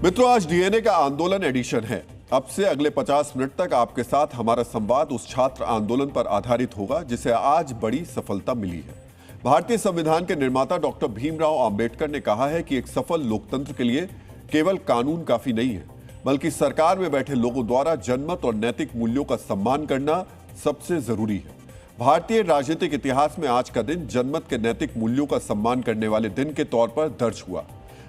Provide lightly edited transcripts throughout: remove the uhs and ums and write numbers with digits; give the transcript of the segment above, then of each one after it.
मित्रों, आज डीएनए का आंदोलन एडिशन है। अब से अगले 50 मिनट तक आपके साथ हमारा संवाद उस छात्र आंदोलन पर आधारित होगा जिसे आज बड़ी सफलता मिली है। भारतीय संविधान के निर्माता डॉक्टर भीमराव अंबेडकर ने कहा है कि एक सफल लोकतंत्र के लिए केवल कानून काफी नहीं है, बल्कि सरकार में बैठे लोगों द्वारा जनमत और नैतिक मूल्यों का सम्मान करना सबसे जरूरी है। भारतीय राजनीतिक इतिहास में आज का दिन जनमत के नैतिक मूल्यों का सम्मान करने वाले दिन के तौर पर दर्ज हुआ।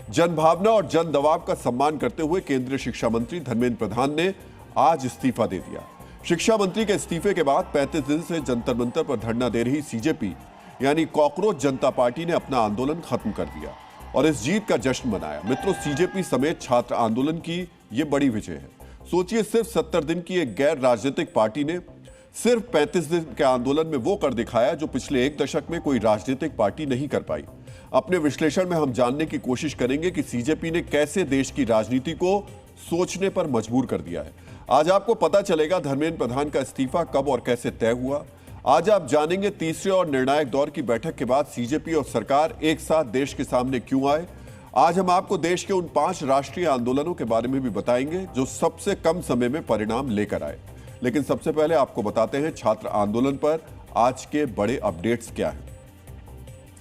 जनभावना और जन दबाव का सम्मान करते हुए केंद्रीय शिक्षा मंत्री धर्मेंद्र प्रधान ने आज इस्तीफा दे दिया। शिक्षा मंत्री के इस्तीफे के बाद 35 दिन से जंतर मंतर पर धरना दे रही सीजेपी यानी कॉकरोच जनता पार्टी ने अपना आंदोलन खत्म कर दिया और इस जीत का जश्न मनाया। मित्रों, सीजेपी समेत छात्र आंदोलन की यह बड़ी विजय है। सोचिए, सिर्फ 70 दिन की एक गैर राजनीतिक पार्टी ने सिर्फ 35 दिन के आंदोलन में वो कर दिखाया जो पिछले एक दशक में कोई राजनीतिक पार्टी नहीं कर पाई। अपने विश्लेषण में हम जानने की कोशिश करेंगे कि सीजेपी ने कैसे देश की राजनीति को सोचने पर मजबूर कर दिया है। आज आपको पता चलेगा धर्मेंद्र प्रधान का इस्तीफा कब और कैसे तय हुआ। आज आप जानेंगे तीसरे और निर्णायक दौर की बैठक के बाद सीजेपी और सरकार एक साथ देश के सामने क्यों आए। आज हम आपको देश के उन 5 राष्ट्रीय आंदोलनों के बारे में भी बताएंगे जो सबसे कम समय में परिणाम लेकर आए। लेकिन सबसे पहले आपको बताते हैं छात्र आंदोलन पर आज के बड़े अपडेट्स क्या हैं।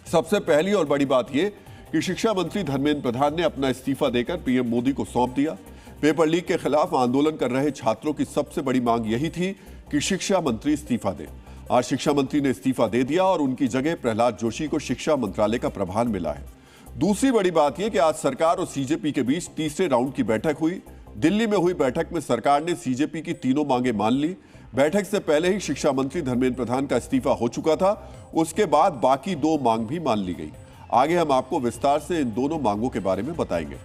सबसे पहली और बड़ी बात यह कि शिक्षा मंत्री धर्मेंद्र प्रधान ने अपना इस्तीफा देकर पीएम मोदी को सौंप दिया। पेपर लीक के खिलाफ आंदोलन कर रहे छात्रों की सबसे बड़ी मांग यही थी कि शिक्षा मंत्री इस्तीफा दें। आज शिक्षा मंत्री ने इस्तीफा दे दिया और उनकी जगह प्रहलाद जोशी को शिक्षा मंत्रालय का प्रभार मिला है। दूसरी बड़ी बात यह कि आज सरकार और सीजेपी के बीच तीसरे राउंड की बैठक हुई। दिल्ली में हुई बैठक में सरकार ने सीजेपी की तीनों मांगे मान ली। बैठक से पहले ही शिक्षा मंत्री धर्मेंद्र प्रधान का इस्तीफा हो चुका था। उसके बाद बाकी 2 मांग भी मान ली गई। आगे हम आपको विस्तार से इन दोनों मांगों के बारे में बताएंगे।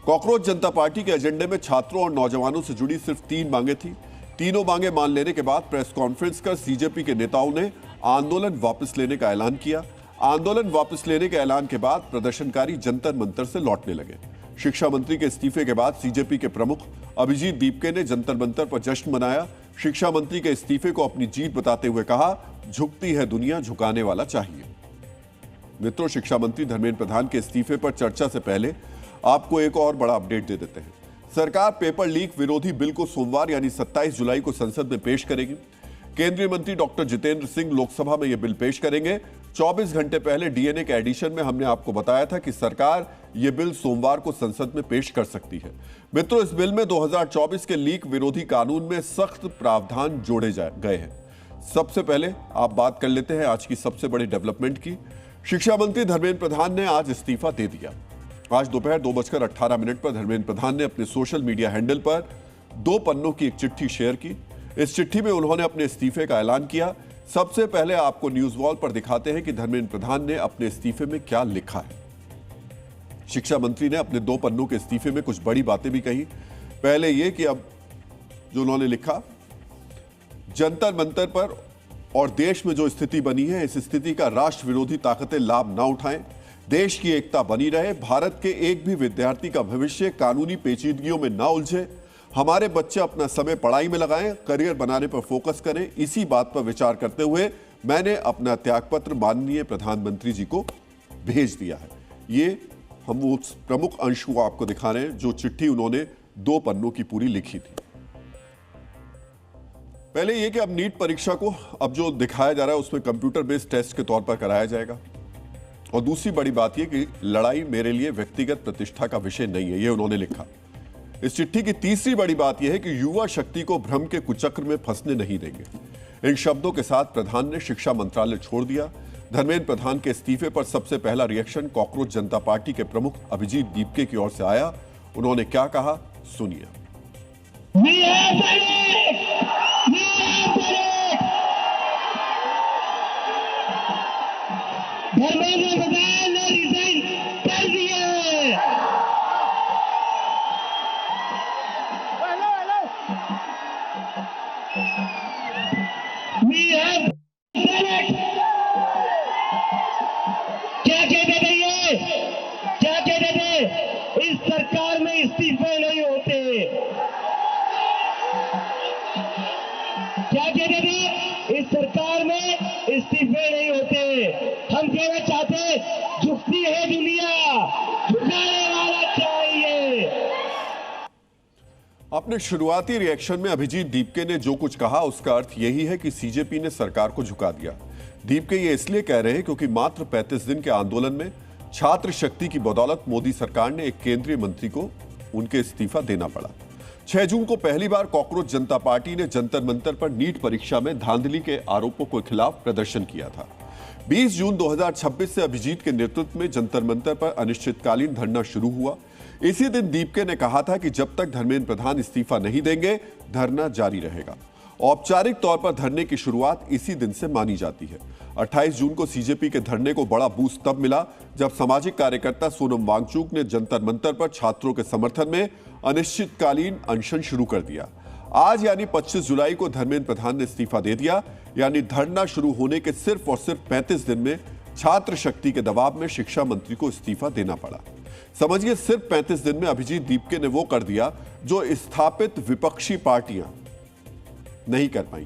कॉकरोच जनता पार्टी के एजेंडे में छात्रों और नौजवानों से जुड़ी सिर्फ 3 मांगे थी। तीनों मांगे मान लेने के बाद प्रेस कॉन्फ्रेंस कर सीजेपी के नेताओं ने आंदोलन वापस लेने का ऐलान किया। आंदोलन वापस लेने के ऐलान के बाद प्रदर्शनकारी जंतर मंतर से लौटने लगे। शिक्षा मंत्री के इस्तीफे के बाद सीजेपी के प्रमुख अभिजीत दीपके ने जंतर मंतर पर जश्न मनाया। शिक्षा मंत्री के इस्तीफे को अपनी जीत बताते हुए कहा, झुकती है दुनिया, झुकाने वाला चाहिए। मित्रों, शिक्षा मंत्री धर्मेंद्र प्रधान के इस्तीफे पर चर्चा से पहले आपको एक और बड़ा अपडेट दे देते हैं। सरकार पेपर लीक विरोधी बिल को सोमवार यानी 27 जुलाई को संसद में पेश करेगी। केंद्रीय मंत्री डॉक्टर जितेंद्र सिंह लोकसभा में यह बिल पेश करेंगे। 24 घंटे पहले डीएनए के एडिशन में हमने आपको बताया था कि सरकार यह बिल सोमवार को संसद में पेश कर सकती है। मित्रों, इस बिल में 2024 के लीक विरोधी कानून में सख्त प्रावधान जोड़े गए हैं। सबसे पहले आप बात कर लेते हैं आज की सबसे बड़ी डेवलपमेंट की। शिक्षा मंत्री धर्मेंद्र प्रधान ने आज इस्तीफा दे दिया। आज दोपहर 2:18 पर धर्मेंद्र प्रधान ने अपने सोशल मीडिया हैंडल पर 2 पन्नों की एक चिट्ठी शेयर की। इस चिट्ठी में उन्होंने अपने इस्तीफे का ऐलान किया। सबसे पहले आपको न्यूज वॉल पर दिखाते हैं कि धर्मेंद्र प्रधान ने अपने इस्तीफे में क्या लिखा है। शिक्षा मंत्री ने अपने 2 पन्नों के इस्तीफे में कुछ बड़ी बातें भी कही। पहले यह कि अब जो उन्होंने लिखा, जंतर मंतर पर और देश में जो स्थिति बनी है, इस स्थिति का राष्ट्र विरोधी ताकतें लाभ ना उठाएं। देश की एकता बनी रहे। भारत के एक भी विद्यार्थी का भविष्य कानूनी पेचीदगियों में ना उलझे। हमारे बच्चे अपना समय पढ़ाई में लगाएं, करियर बनाने पर फोकस करें। इसी बात पर विचार करते हुए मैंने अपना त्यागपत्र माननीय प्रधानमंत्री जी को भेज दिया है। ये हम उस प्रमुख अंश को आपको दिखा रहे हैं जो चिट्ठी उन्होंने 2 पन्नों की पूरी लिखी थी। पहले यह कि अब नीट परीक्षा को अब जो दिखाया जा रहा है उसमें कंप्यूटर बेस्ड टेस्ट के तौर पर कराया जाएगा। और दूसरी बड़ी बात यह कि लड़ाई मेरे लिए व्यक्तिगत प्रतिष्ठा का विषय नहीं है, यह उन्होंने लिखा। इस चिट्ठी की तीसरी बड़ी बात यह है कि युवा शक्ति को भ्रम के कुचक्र में फंसने नहीं देंगे। इन शब्दों के साथ प्रधान ने शिक्षा मंत्रालय छोड़ दिया। धर्मेंद्र प्रधान के इस्तीफे पर सबसे पहला रिएक्शन कॉकरोच जनता पार्टी के प्रमुख अभिजीत दीपके की ओर से आया। उन्होंने क्या कहा, सुनिए। धर्मेंद्र प्रधान ने रिजाइन कर दिया है। क्या कहते थे ये? क्या कहते थे? इस सरकार में इस्तीफे नहीं होते। क्या कहते थे? इस सरकार में इस्तीफे नहीं होते। हम कहना चाहते अपने शुरुआती रिएक्शन में अभिजीत दीपके ने जो कुछ कहा उसका अर्थ यही है कि सीजेपी ने सरकार को झुका दिया। दीपके ये इसलिए कह रहे हैं क्योंकि मात्र 35 दिन के आंदोलन में छात्र शक्ति की बदौलत मोदी सरकार ने एक केंद्रीय मंत्री को उनके इस्तीफा देना पड़ा। 6 जून को पहली बार कॉकरोच जनता पार्टी ने जंतर मंतर पर नीट परीक्षा में धांधली के आरोपों के खिलाफ प्रदर्शन किया था। 20 जून 2026 से अभिजीत के नेतृत्व में जंतर मंतर पर अनिश्चितकालीन धरना शुरू हुआ। इसी दिन दीपके ने कहा था कि जब तक धर्मेंद्र प्रधान इस्तीफा नहीं देंगे धरना जारी रहेगा। औपचारिक तौर पर धरने की शुरुआत इसी दिन से मानी जाती है। 28 जून को सीजेपी के धरने को बड़ा बूस्ट तब मिला जब सामाजिक कार्यकर्ता सोनम वांगचुक ने जंतर मंतर पर छात्रों के समर्थन में अनिश्चितकालीन अनशन शुरू कर दिया। आज यानी 25 जुलाई को धर्मेंद्र प्रधान ने इस्तीफा दे दिया, यानी धरना शुरू होने के सिर्फ और सिर्फ 35 दिन में छात्र शक्ति के दबाव में शिक्षा मंत्री को इस्तीफा देना पड़ा। समझिए सिर्फ 35 दिन में अभिजीत दीपके ने वो कर दिया जो स्थापित विपक्षी पार्टियां नहीं कर पाई।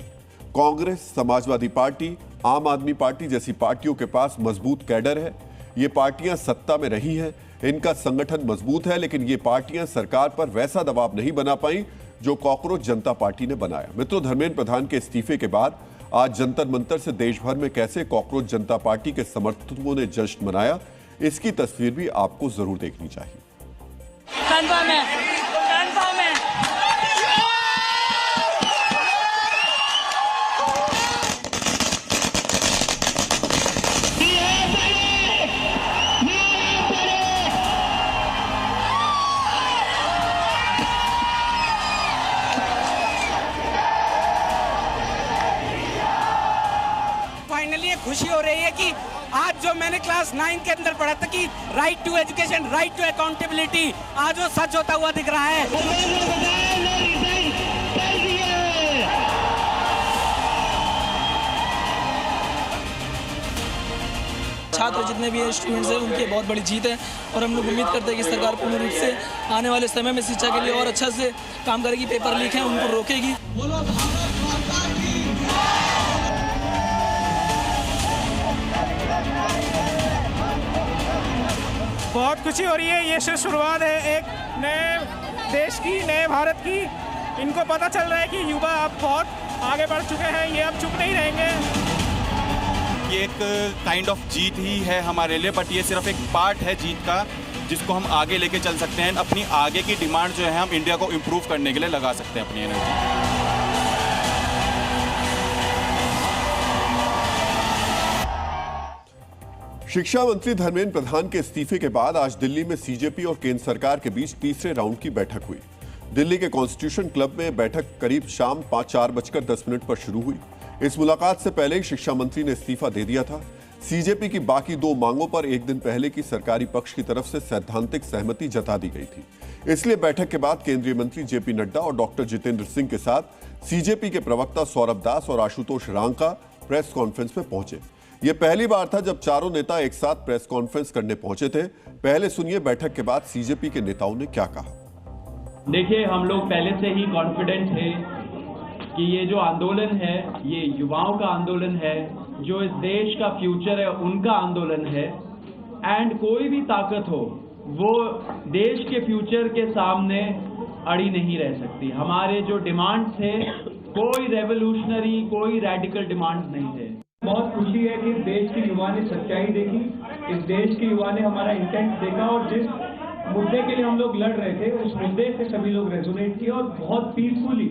कांग्रेस, समाजवादी पार्टी, आम आदमी पार्टी जैसी पार्टियों के पास मजबूत कैडर है। ये पार्टियां सत्ता में रही हैं, इनका संगठन मजबूत है, लेकिन ये पार्टियां सरकार पर वैसा दबाव नहीं बना पाई जो कॉकरोच जनता पार्टी ने बनाया। मित्रों, धर्मेंद्र प्रधान के इस्तीफे के बाद आज जंतर मंतर से देश भर में कैसे कॉकरोच जनता पार्टी के समर्थकों ने जश्न मनाया, इसकी तस्वीर भी आपको जरूर देखनी चाहिए। कंफर्म है, कंफर्म है। फाइनली ये खुशी हो रही है कि आज जो मैंने क्लास 9 के अंदर पढ़ा था कि right to education, right to accountability, आज वो सच होता हुआ दिख रहा है। छात्र जितने भी स्टूडेंट्स हैं उनकी बहुत बड़ी जीत है और हम लोग उम्मीद करते हैं कि सरकार पूर्ण रूप से आने वाले समय में शिक्षा के लिए और अच्छा से काम करेगी। पेपर लीक है उनको रोकेगी। बहुत खुशी हो रही है। ये सिर्फ शुरुआत है एक नए देश की, नए भारत की। इनको पता चल रहा है कि युवा अब बहुत आगे बढ़ चुके हैं, ये अब चुप नहीं रहेंगे। ये एक काइंड ऑफ जीत ही है हमारे लिए, बट ये सिर्फ एक पार्ट है जीत का जिसको हम आगे लेके चल सकते हैं। अपनी आगे की डिमांड जो है हम इंडिया को इम्प्रूव करने के लिए लगा सकते हैं अपनी एनर्जी। शिक्षा मंत्री धर्मेंद्र प्रधान के इस्तीफे के बाद आज दिल्ली में सीजेपी और केंद्र सरकार के बीच तीसरे राउंड की बैठक हुई। दिल्ली के कॉन्स्टिट्यूशन क्लब में बैठक करीब शाम 4:10 पर शुरू हुई। इस मुलाकात से पहले ही शिक्षा मंत्री ने इस्तीफा दे दिया था। सीजेपी की बाकी 2 मांगों पर एक दिन पहले की सरकारी पक्ष की तरफ से सैद्धांतिक सहमति जता दी गई थी। इसलिए बैठक के बाद केंद्रीय मंत्री जेपी नड्डा और डॉक्टर जितेंद्र सिंह के साथ सीजेपी के प्रवक्ता सौरभ दास और आशुतोष रांका प्रेस कॉन्फ्रेंस में पहुंचे। यह पहली बार था जब चारों नेता एक साथ प्रेस कॉन्फ्रेंस करने पहुंचे थे। पहले सुनिए बैठक के बाद सीजेपी के नेताओं ने क्या कहा। देखिए, हम लोग पहले से ही कॉन्फिडेंट थे कि ये जो आंदोलन है ये युवाओं का आंदोलन है, जो इस देश का फ्यूचर है उनका आंदोलन है। एंड कोई भी ताकत हो वो देश के फ्यूचर के सामने अड़ी नहीं रह सकती। हमारे जो डिमांड थे कोई रेवोल्यूशनरी, कोई रेडिकल डिमांड नहीं थे। बहुत खुशी है कि इस देश के युवा ने सच्चाई देखी, इस देश के युवा ने हमारा इंटेंट देखा और जिस मुद्दे के लिए हम लोग लड़ रहे थे उस मुद्दे से सभी लोग रेजोनेट किए और बहुत पीसफुली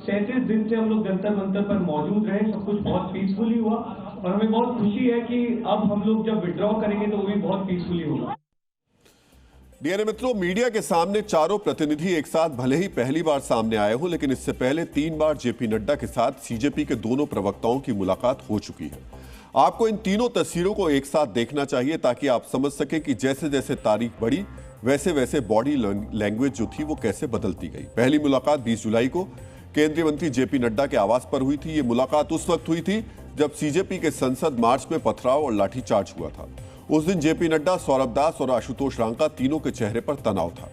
37 दिन से हम लोग जंतर मंतर पर मौजूद रहे। सब कुछ बहुत पीसफुली हुआ और हमें बहुत खुशी है कि अब हम लोग जब विड्रॉ करेंगे तो वो भी बहुत पीसफुली होगा। डीएनए मित्रों, मीडिया के सामने चारों प्रतिनिधि एक साथ भले ही पहली बार सामने आए हों, लेकिन इससे पहले 3 बार जेपी नड्डा के साथ सीजेपी के दोनों प्रवक्ताओं की मुलाकात हो चुकी है। आपको इन तीनों तस्वीरों को एक साथ देखना चाहिए ताकि आप समझ सके कि जैसे जैसे तारीख बढ़ी वैसे वैसे बॉडी लैंग्वेज जो थी वो कैसे बदलती गई। पहली मुलाकात 20 जुलाई को केंद्रीय मंत्री जेपी नड्डा के आवास पर हुई थी। ये मुलाकात उस वक्त हुई थी जब सीजेपी के संसद मार्च में पथराव और लाठीचार्ज हुआ था। उस दिन जेपी नड्डा, सौरभ दास और आशुतोष रांका तीनों के चेहरे पर तनाव था।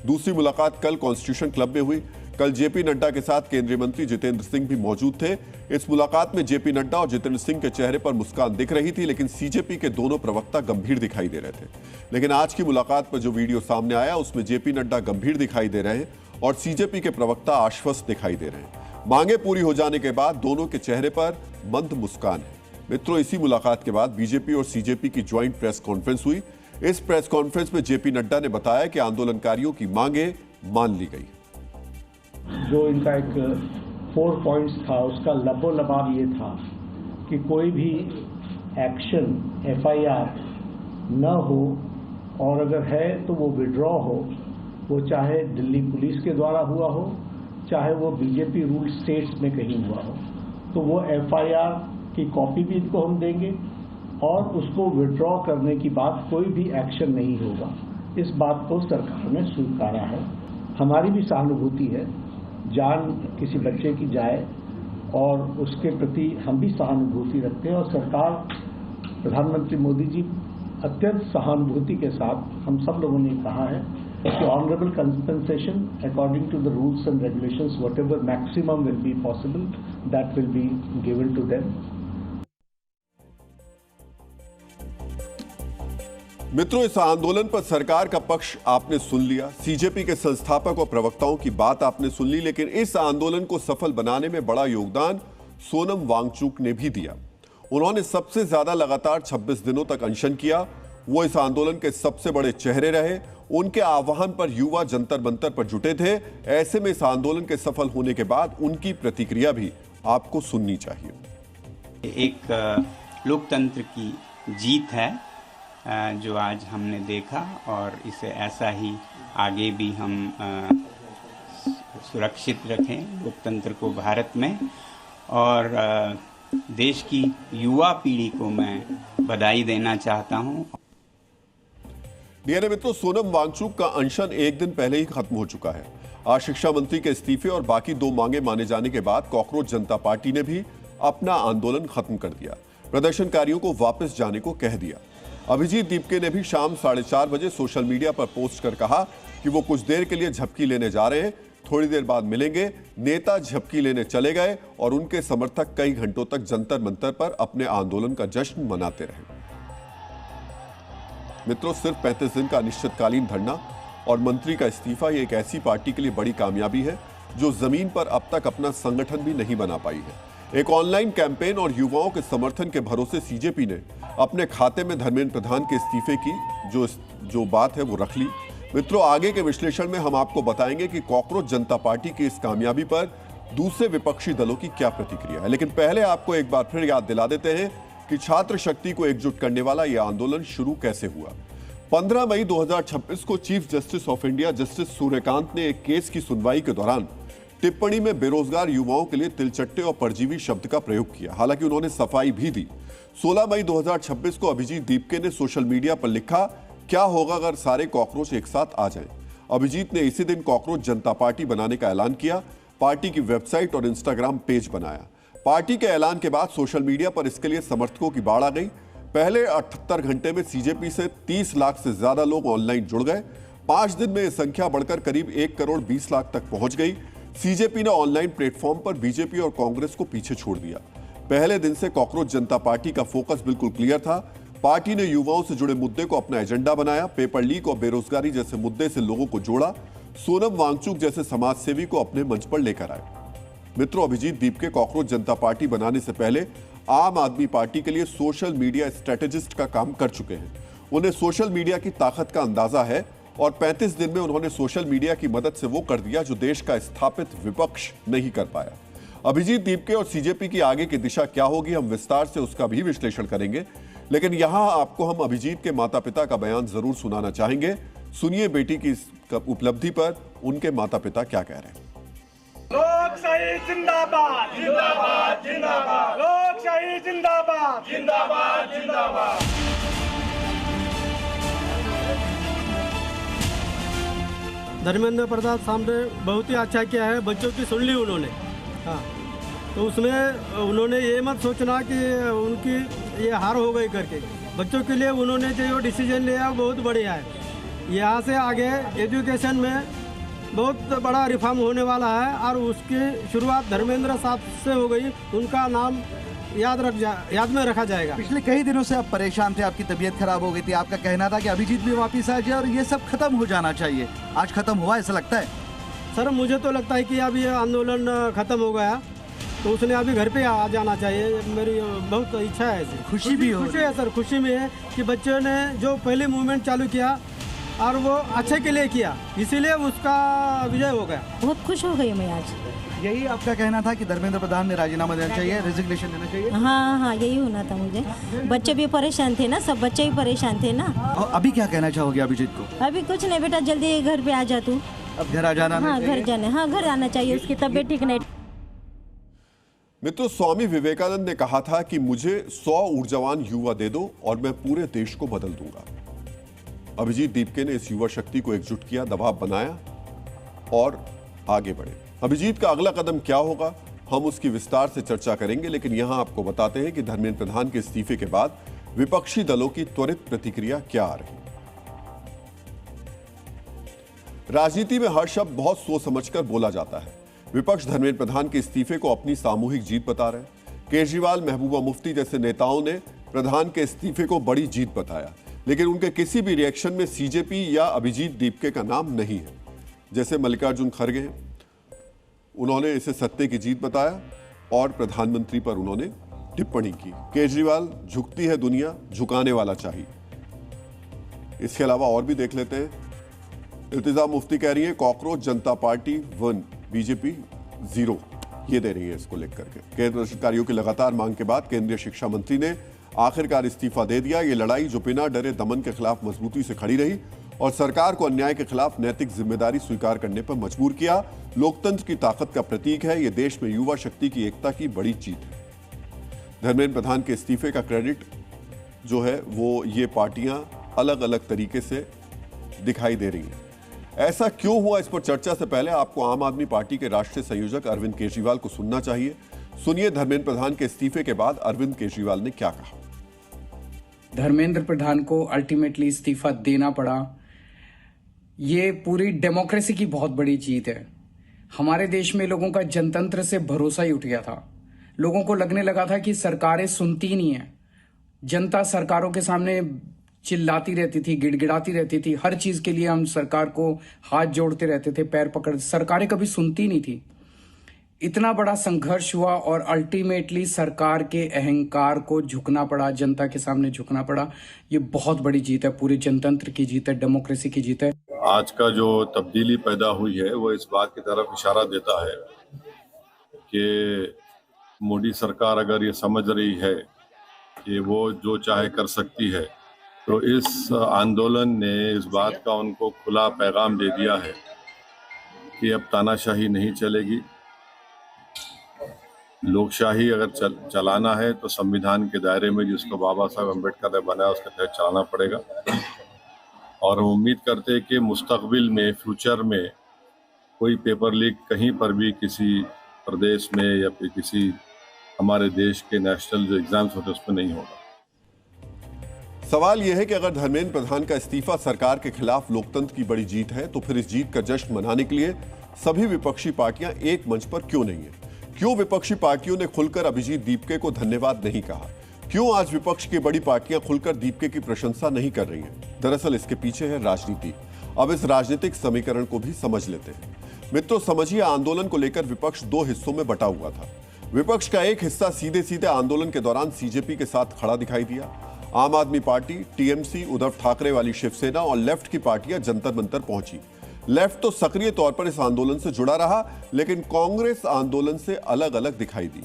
दूसरी मुलाकात कल कॉन्स्टिट्यूशन क्लब में हुई। कल जेपी नड्डा के साथ केंद्रीय मंत्री जितेंद्र सिंह भी मौजूद थे। इस मुलाकात में जेपी नड्डा और जितेंद्र सिंह के चेहरे पर मुस्कान दिख रही थी, लेकिन सीजेपी के दोनों प्रवक्ता गंभीर दिखाई दे रहे थे। लेकिन आज की मुलाकात पर जो वीडियो सामने आया उसमें जेपी नड्डा गंभीर दिखाई दे रहे हैं और सीजेपी के प्रवक्ता आश्वस्त दिखाई दे रहे हैं। मांगे पूरी हो जाने के बाद दोनों के चेहरे पर मंद मुस्कान है। मित्रों, इसी मुलाकात के बाद बीजेपी और सीजेपी की ज्वाइंट प्रेस कॉन्फ्रेंस हुई। इस प्रेस कॉन्फ्रेंस में जेपी नड्डा ने बताया कि आंदोलनकारियों की मांगे मान ली गई। जो इनका एक 4 पॉइंट्स था, उसका लबोलबाब ये था कि कोई भी एक्शन FIR न हो, और अगर है तो वो विड्रॉ हो, वो चाहे दिल्ली पुलिस के द्वारा हुआ हो, चाहे वो बीजेपी रूल स्टेट्स में कहीं हुआ हो, तो वो FIR की कॉपी भी इनको हम देंगे और उसको विड्रॉ करने की बात कोई भी एक्शन नहीं होगा। इस बात को सरकार ने स्वीकारा है। हमारी भी सहानुभूति है, जान किसी बच्चे की जाए और उसके प्रति हम भी सहानुभूति रखते हैं, और सरकार, प्रधानमंत्री मोदी जी अत्यंत सहानुभूति के साथ हम सब लोगों ने कहा है कि honourable compensation according to the rules and regulations, whatever maximum will be possible, that will be given to them. मित्रों, इस आंदोलन पर सरकार का पक्ष आपने सुन लिया, सीजेपी के संस्थापक और प्रवक्ताओं की बात आपने सुन ली, लेकिन इस आंदोलन को सफल बनाने में बड़ा योगदान सोनम वांगचुक ने भी दिया। उन्होंने सबसे ज्यादा लगातार 26 दिनों तक अनशन किया। वो इस आंदोलन के सबसे बड़े चेहरे रहे। उनके आह्वान पर युवा जंतर मंतर पर जुटे थे। ऐसे में इस आंदोलन के सफल होने के बाद उनकी प्रतिक्रिया भी आपको सुननी चाहिए। एक लोकतंत्र की जीत है जो आज हमने देखा, और इसे ऐसा ही आगे भी हम सुरक्षित रखें लोकतंत्र को भारत में। और देश की युवा पीढ़ी को मैं बधाई देना चाहता हूं। डीएनए मित्रों, सोनम वांगचुक का अनशन एक दिन पहले ही खत्म हो चुका है। आज शिक्षा मंत्री के इस्तीफे और बाकी 2 मांगे माने जाने के बाद कॉकरोच जनता पार्टी ने भी अपना आंदोलन खत्म कर दिया। प्रदर्शनकारियों को वापस जाने को कह दिया। अभिजीत दीपके ने भी शाम 4:30 बजे सोशल मीडिया पर पोस्ट कर कहा कि वो कुछ देर के लिए झपकी लेने जा रहे हैं, थोड़ी देर बाद मिलेंगे। नेता झपकी लेने चले गए और उनके समर्थक कई घंटों तक जंतर मंतर पर अपने आंदोलन का जश्न मनाते रहे। मित्रों, सिर्फ 35 दिन का अनिश्चितकालीन धरना और मंत्री का इस्तीफा, ये एक ऐसी पार्टी के लिए बड़ी कामयाबी है जो जमीन पर अब तक अपना संगठन भी नहीं बना पाई है। एक ऑनलाइन कैंपेन और युवाओं के समर्थन के भरोसे सीजेपी ने अपने खाते में धर्मेंद्र प्रधान के इस्तीफे की जो बात है वो रख ली। मित्रों, आगे के विश्लेषण में हम आपको बताएंगे कि कॉकरोच जनता पार्टी की इस कामयाबी पर दूसरे विपक्षी दलों की क्या प्रतिक्रिया है। लेकिन पहले आपको एक बार फिर याद दिला देते हैं कि छात्र शक्ति को एकजुट करने वाला यह आंदोलन शुरू कैसे हुआ। 15 मई 2026 को chief justice of India justice Suryakant ने एक केस की सुनवाई के दौरान टिप्पणी में बेरोजगार युवाओं के लिए तिलचट्टे और परजीवी शब्द का प्रयोग किया। हालांकि उन्होंने सफाई भी दी। 16 मई 2026 को अभिजीत दीपके ने सोशल मीडिया पर लिखा, क्या होगा अगर सारे कॉकरोच एक साथ आ जाएं। अभिजीत ने इसी दिन कॉकरोच जनता पार्टी बनाने का ऐलान किया, पार्टी की वेबसाइट और इंस्टाग्राम पेज बनाया। पार्टी के ऐलान के बाद सोशल मीडिया पर इसके लिए समर्थकों की बाढ़ आ गई। पहले 78 घंटे में सीजेपी से 30 लाख से ज्यादा लोग ऑनलाइन जुड़ गए। 5 दिन में यह संख्या बढ़कर करीब 1 करोड़ 20 लाख तक पहुंच गई। सीजेपी ने ऑनलाइन प्लेटफॉर्म पर बीजेपी और कांग्रेस को पीछे छोड़ दिया। पहले दिन से कॉकरोच जनता पार्टी का फोकस बिल्कुल क्लियर था। पार्टी ने युवाओं से जुड़े मुद्दे को अपना एजेंडा बनाया, पेपर लीक और बेरोजगारी जैसे मुद्दे से लोगों को जोड़ा, सोनम वांगचुक जैसे समाज सेवी को अपने मंच पर लेकर आए। मित्रों, अभिजीत दीपके कॉकरोच जनता पार्टी बनाने से पहले आम आदमी पार्टी के लिए सोशल मीडिया स्ट्रेटेजिस्ट का काम कर चुके हैं। उन्हें सोशल मीडिया की ताकत का अंदाजा है और 35 दिन में उन्होंने सोशल मीडिया की मदद से वो कर दिया जो देश का स्थापित विपक्ष नहीं कर पाया। अभिजीत दीपके और सीजेपी की आगे की दिशा क्या होगी, हम विस्तार से उसका भी विश्लेषण करेंगे। लेकिन यहां आपको हम अभिजीत के माता पिता का बयान जरूर सुनाना चाहेंगे। सुनिए बेटी की उपलब्धि पर उनके माता पिता क्या कह रहे हैं। लोकशाही जिंदाबाद जिंदाबाद जिंदाबाद, लोकशाही जिंदाबाद जिंदाबाद जिंदाबाद। धर्मेंद्र प्रधान साहब ने बहुत ही अच्छा किया है, बच्चों की सुन ली उन्होंने। हाँ, तो उसमें उन्होंने ये मत सोचना कि उनकी ये हार हो गई करके। बच्चों के लिए उन्होंने जो डिसीजन लिया बहुत बढ़िया है। यहाँ से आगे एजुकेशन में बहुत बड़ा रिफॉर्म होने वाला है और उसकी शुरुआत धर्मेंद्र साहब से हो गई। उनका नाम याद में रखा जाएगा। पिछले कई दिनों से आप परेशान थे, आपकी तबीयत खराब हो गई थी, आपका कहना था कि अभिजीत भी वापस आ जाए और ये सब खत्म हो जाना चाहिए। आज खत्म हुआ ऐसा लगता है? सर मुझे तो लगता है कि अब ये आंदोलन ख़त्म हो गया, तो उसने अभी घर पे आ जाना चाहिए। मेरी बहुत इच्छा है ऐसी। खुशी भी हो खुशी है सर, खुशी में है कि बच्चों ने जो पहले मूवमेंट चालू किया और वो अच्छे के लिए किया, इसीलिए उसका विजय हो गया। बहुत खुश हो गई मैं आज। यही आपका कहना था कि धर्मेंद्र प्रधान ने राजीनामा देना चाहिए, रेजिग्नेशन देना चाहिए? हाँ, यही होना था मुझे। बच्चे भी परेशान थे ना, सब बच्चे भी परेशान थे ना। और अभी क्या कहना चाहोगे अभिजीत को? अभी कुछ नहीं बेटा, जल्दी घर पे आ जा तू। अब घर आ जाना? हाँ घर जाने, हाँ घर आना चाहिए, उसकी तबीयत ठीक नहीं। मित्रों, स्वामी विवेकानंद ने कहा था कि मुझे 100 ऊर्जावान युवा दे दो और मैं पूरे देश को बदल दूंगा। अभिजीत दीपके ने इस युवा शक्ति को एकजुट किया, दबाव बनाया और आगे बढ़े। अभिजीत का अगला कदम क्या होगा, हम उसकी विस्तार से चर्चा करेंगे, लेकिन यहां आपको बताते हैं कि धर्मेंद्र प्रधान के इस्तीफे के बाद विपक्षी दलों की त्वरित प्रतिक्रिया क्या आ रही। राजनीति में हर शब्द बहुत सोच समझकर बोला जाता है। विपक्ष धर्मेंद्र प्रधान के इस्तीफे को अपनी सामूहिक जीत बता रहे हैं। केजरीवाल, महबूबा मुफ्ती जैसे नेताओं ने प्रधान के इस्तीफे को बड़ी जीत बताया, लेकिन उनके किसी भी रिएक्शन में सीजेपी या अभिजीत दीपके का नाम नहीं है। जैसे मल्लिकार्जुन खड़गे हैं, उन्होंने इसे सत्य की जीत बताया और प्रधानमंत्री पर उन्होंने टिप्पणी की। केजरीवाल, झुकती है दुनिया, झुकाने वाला चाहिए। इसके अलावा और भी देख लेते हैं। इल्तिजा मुफ्ती कह रही है कॉकरोच जनता पार्टी 1, बीजेपी 0, ये दे रही है इसको लेकर के। केंद्र सरकारियों की लगातार मांग के बाद केंद्रीय शिक्षा मंत्री ने आखिरकार इस्तीफा दे दिया। ये लड़ाई जो बिना डरे दमन के खिलाफ मजबूती से खड़ी रही और सरकार को अन्याय के खिलाफ नैतिक जिम्मेदारी स्वीकार करने पर मजबूर किया, लोकतंत्र की ताकत का प्रतीक है। ये देश में युवा शक्ति की एकता की बड़ी जीत है। धर्मेंद्र प्रधान के इस्तीफे का क्रेडिट जो है वो ये पार्टियां अलग अलग तरीके से दिखाई दे रही हैं। ऐसा क्यों हुआ, इस पर चर्चा से पहले आपको आम आदमी पार्टी के राष्ट्रीय संयोजक अरविंद केजरीवाल को सुनना चाहिए। सुनिए धर्मेंद्र प्रधान के इस्तीफे के बाद अरविंद केजरीवाल ने क्या कहा। धर्मेंद्र प्रधान को अल्टीमेटली इस्तीफा देना पड़ा, ये पूरी डेमोक्रेसी की बहुत बड़ी जीत है। हमारे देश में लोगों का जनतंत्र से भरोसा ही उठ गया था। लोगों को लगने लगा था कि सरकारें सुनती नहीं है। जनता सरकारों के सामने चिल्लाती रहती थी, गिड़गिड़ाती रहती थी। हर चीज के लिए हम सरकार को हाथ जोड़ते रहते थे, पैर पकड़, सरकारें कभी सुनती नहीं थी। इतना बड़ा संघर्ष हुआ और अल्टीमेटली सरकार के अहंकार को झुकना पड़ा, जनता के सामने झुकना पड़ा। ये बहुत बड़ी जीत है, पूरे जनतंत्र की जीत है, डेमोक्रेसी की जीत है। आज का जो तब्दीली पैदा हुई है वो इस बात की तरफ इशारा देता है कि मोदी सरकार अगर ये समझ रही है कि वो जो चाहे कर सकती है, तो इस आंदोलन ने इस बात का उनको खुला पैगाम दे दिया है कि अब तानाशाही नहीं चलेगी। लोकशाही अगर चलाना है तो संविधान के दायरे में जिसको बाबा साहब अम्बेडकर ने बनाया उसके तहत चलाना पड़ेगा। और हम उम्मीद करते हैं कि मुस्तकबिल में, फ्यूचर में कोई पेपर लीक कहीं पर भी किसी प्रदेश में या फिर किसी हमारे देश के नेशनल जो एग्जाम्स होते हैं उसमें नहीं होगा। सवाल यह है कि अगर धर्मेंद्र प्रधान का इस्तीफा सरकार के खिलाफ लोकतंत्र की बड़ी जीत है, तो फिर इस जीत का जश्न मनाने के लिए सभी विपक्षी पार्टियां एक मंच पर क्यों नहीं है? क्यों विपक्षी पार्टियों ने खुलकर अभिजीत दीपके को धन्यवाद नहीं कहा? क्यों आज विपक्ष की बड़ी पार्टियां खुलकर दीपके की प्रशंसा नहीं कर रही हैं? दरअसल इसके पीछे है राजनीति। अब इस राजनीतिक समीकरण को भी समझ लेते हैं। मित्रों, समझिए, आंदोलन को लेकर विपक्ष 2 हिस्सों में बटा हुआ था। विपक्ष का एक हिस्सा सीधे सीधे आंदोलन के दौरान सीजेपी के साथ खड़ा दिखाई दिया। आम आदमी पार्टी, टीएमसी, उद्धव ठाकरे वाली शिवसेना और लेफ्ट की पार्टियां जंतर मंतर पहुंची। लेफ्ट तो सक्रिय तौर पर इस आंदोलन से जुड़ा रहा, लेकिन कांग्रेस आंदोलन से अलग अलग दिखाई दी।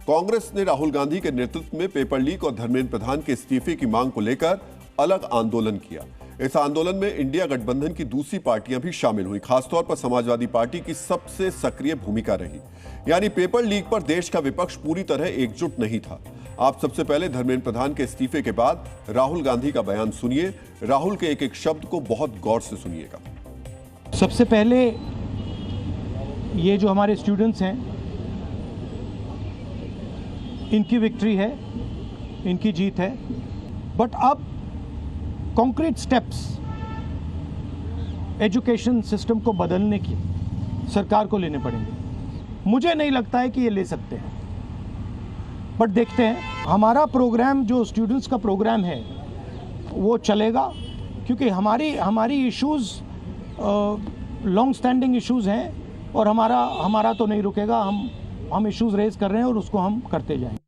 कांग्रेस ने राहुल गांधी के नेतृत्व में पेपर लीक और धर्मेंद्र प्रधान के इस्तीफे की मांग को लेकर अलग आंदोलन किया। इस आंदोलन में इंडिया गठबंधन की दूसरी पार्टियां भी शामिल हुई। खासतौर पर समाजवादी पार्टी की सबसे सक्रिय भूमिका रही। यानी पेपर लीक पर देश का विपक्ष पूरी तरह एकजुट नहीं था। आप सबसे पहले धर्मेंद्र प्रधान के इस्तीफे के बाद राहुल गांधी का बयान सुनिए। राहुल के एक एक शब्द को बहुत गौर से सुनिएगा। सबसे पहले ये जो हमारे स्टूडेंट्स हैं, इनकी विक्ट्री है, इनकी जीत है। बट अब कॉन्क्रीट स्टेप्स एजुकेशन सिस्टम को बदलने की सरकार को लेने पड़ेंगे। मुझे नहीं लगता है कि ये ले सकते हैं, बट देखते हैं। हमारा प्रोग्राम जो स्टूडेंट्स का प्रोग्राम है वो चलेगा, क्योंकि हमारी इश्यूज़ लॉन्ग स्टैंडिंग इश्यूज़ हैं और हमारा तो नहीं रुकेगा। हम इश्यूज रेज कर रहे हैं और उसको हम करते जाएंगे।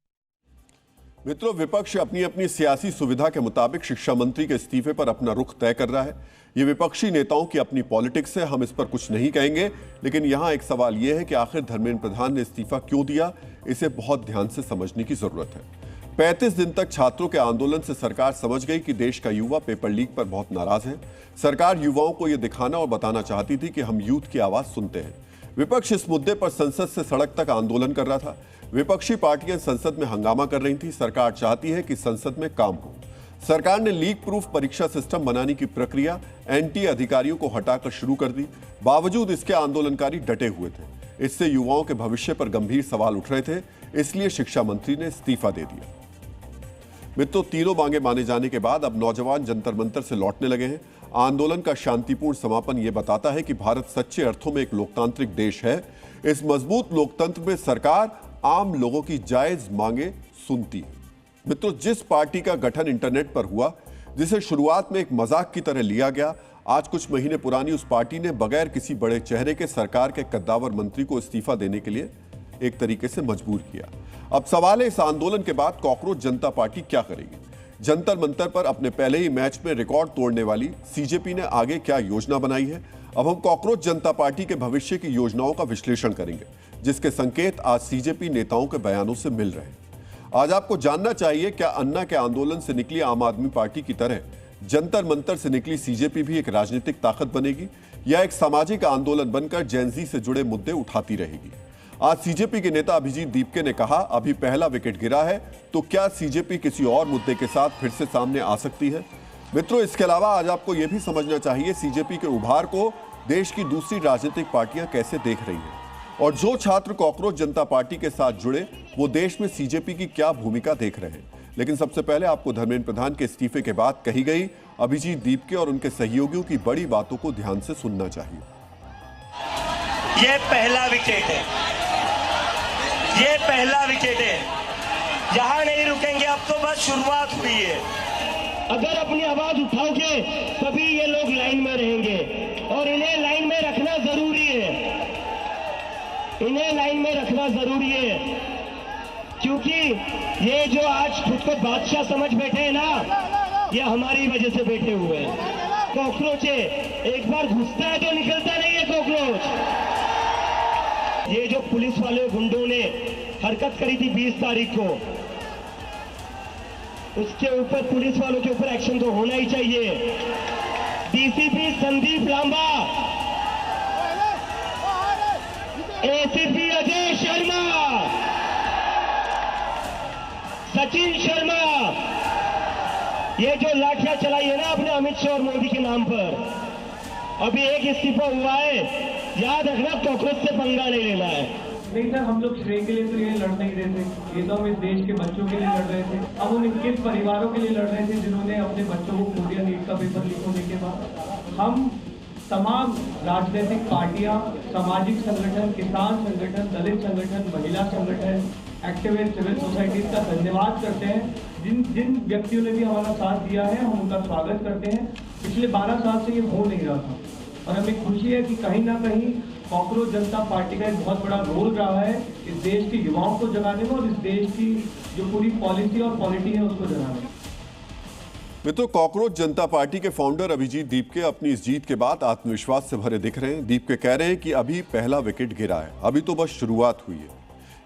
मित्रों, विपक्ष अपनी अपनी सियासी सुविधा के मुताबिक शिक्षा मंत्री के इस्तीफे पर अपना रुख तय कर रहा है। ये विपक्षी नेताओं की अपनी पॉलिटिक्स है, हम इस पर कुछ नहीं कहेंगे। लेकिन यहां एक सवाल यह है कि आखिर धर्मेंद्र प्रधान ने इस्तीफा क्यों दिया, इसे बहुत ध्यान से समझने की जरूरत है। 35 दिन तक छात्रों के आंदोलन से सरकार समझ गई कि देश का युवा पेपर लीक पर बहुत नाराज है। सरकार युवाओं को यह दिखाना और बताना चाहती थी कि हम यूथ की आवाज सुनते हैं। विपक्ष इस मुद्दे पर संसद से सड़क तक आंदोलन कर रहा था। विपक्षी पार्टियां संसद में हंगामा कर रही थी। सरकार चाहती है कि संसद में काम हो। सरकार ने लीक प्रूफ परीक्षा सिस्टम बनाने की प्रक्रिया एनटीए अधिकारियों को हटाकर शुरू कर दी। बावजूद इसके आंदोलनकारी डटे हुए थे। इससे युवाओं के भविष्य पर गंभीर सवाल उठ रहे थे, इसलिए शिक्षा मंत्री ने इस्तीफा दे दिया। मित्रों, तीनों मांगे माने जाने के बाद अब नौजवान जंतर मंतर से लौटने लगे हैं। आंदोलन का शांतिपूर्ण समापन यह बताता है कि भारत सच्चे अर्थों में एक लोकतांत्रिक देश है। इस मजबूत लोकतंत्र में सरकार आम लोगों की जायज मांगे सुनती है। मित्रों, जिस पार्टी का गठन इंटरनेट पर हुआ, जिसे शुरुआत में एक मजाक की तरह लिया गया, आज कुछ महीने पुरानी उस पार्टी ने बगैर किसी बड़े चेहरे के सरकार के कद्दावर मंत्री को इस्तीफा देने के लिए एक तरीके से मजबूर किया। अब सवाल है, इस आंदोलन के बाद कॉकरोच जनता पार्टी क्या करेगी? जंतर मंतर पर अपने पहले ही मैच में रिकॉर्ड तोड़ने वाली सीजेपी ने आगे क्या योजना बनाई है? अब हम कॉकरोच जनता पार्टी के भविष्य की योजनाओं का विश्लेषण करेंगे, जिसके संकेत आज सीजेपी नेताओं के बयानों से मिल रहे हैं। आज आपको जानना चाहिए, क्या अन्ना के आंदोलन से निकली आम आदमी पार्टी की तरह जंतर मंतर से निकली सीजेपी भी एक राजनीतिक ताकत बनेगी, या एक सामाजिक आंदोलन बनकर जेनजी से जुड़े मुद्दे उठाती रहेगी? आज सीजेपी के नेता अभिजीत दीपके ने कहा, अभी पहला विकेट गिरा है, तो क्या सीजेपी किसी और मुद्दे के साथ फिर से सामने आ सकती है? मित्रों, इसके अलावा आज आपको यह भी समझना चाहिए सीजेपी के उभार को देश की दूसरी राजनीतिक पार्टियां कैसे देख रही हैं, और जो छात्र कॉकरोच जनता पार्टी के साथ जुड़े वो देश में सीजेपी की क्या भूमिका देख रहे हैं। लेकिन सबसे पहले आपको धर्मेंद्र प्रधान के इस्तीफे के बाद कही गई अभिजीत दीपके और उनके सहयोगियों की बड़ी बातों को ध्यान से सुनना चाहिए। ये पहला विकेट है, ये पहला विकेट है, यहां नहीं रुकेंगे, अब तो बस शुरुआत हुई है। अगर अपनी आवाज उठाओगे तभी ये लोग लाइन में रहेंगे, और इन्हें लाइन में रखना जरूरी है, इन्हें लाइन में रखना जरूरी है, क्योंकि ये जो आज खुद को बादशाह समझ बैठे हैं ना, ये हमारी वजह से बैठे हुए हैं। कॉकरोच है, एक बार घुसता है तो निकलता नहीं है कॉकरोच। ये जो पुलिस वाले गुंडों ने हरकत करी थी 20 तारीख को, उसके ऊपर पुलिस वालों के ऊपर एक्शन तो होना ही चाहिए। डीसीपी संदीप लांबा, एसीपी अजय शर्मा, सचिन शर्मा, ये जो लाठियां चलाई है ना अपने अमित शाह और मोदी के नाम पर, अभी एक इस्तीफा हुआ है, याद रखना कॉकरोच से पंगा नहीं लेना है। नहीं सर, हम लोग श्रेय के लिए तो ये लड़ नहीं रहे थे, ये तो हम इस देश के बच्चों के लिए लड़ रहे थे। अब उन 21 परिवारों के लिए लड़ रहे थे जिन्होंने अपने बच्चों को खो दिया नीट का पेपर लीक होने के बाद। हम तमाम राजनीतिक पार्टियां, सामाजिक संगठन, किसान संगठन, दलित संगठन, महिला संगठन, एक्टिविस्ट, सिविल सोसाइटी का धन्यवाद करते हैं। जिन व्यक्तियों ने भी हमारा साथ दिया है, हम उनका स्वागत करते हैं। पिछले 12 साल से ये हो नहीं रहा था, और हमें खुशी है कि कहीं ना कहीं कॉकरोच जनता पार्टी का एक बहुत बड़ा रोल रहा है इस देश के युवाओं को जगाने में, और इस देश की जो पूरी पॉलिसी और पॉलिटी है उसको जगाने में। मित्रों, कॉकरोच जनता पार्टी के फाउंडर अभिजीत दीपके अपनी इस जीत के बाद आत्मविश्वास से भरे दिख रहे हैं। दीपके कह रहे हैं कि अभी पहला विकेट गिरा है, अभी तो बस शुरुआत हुई है।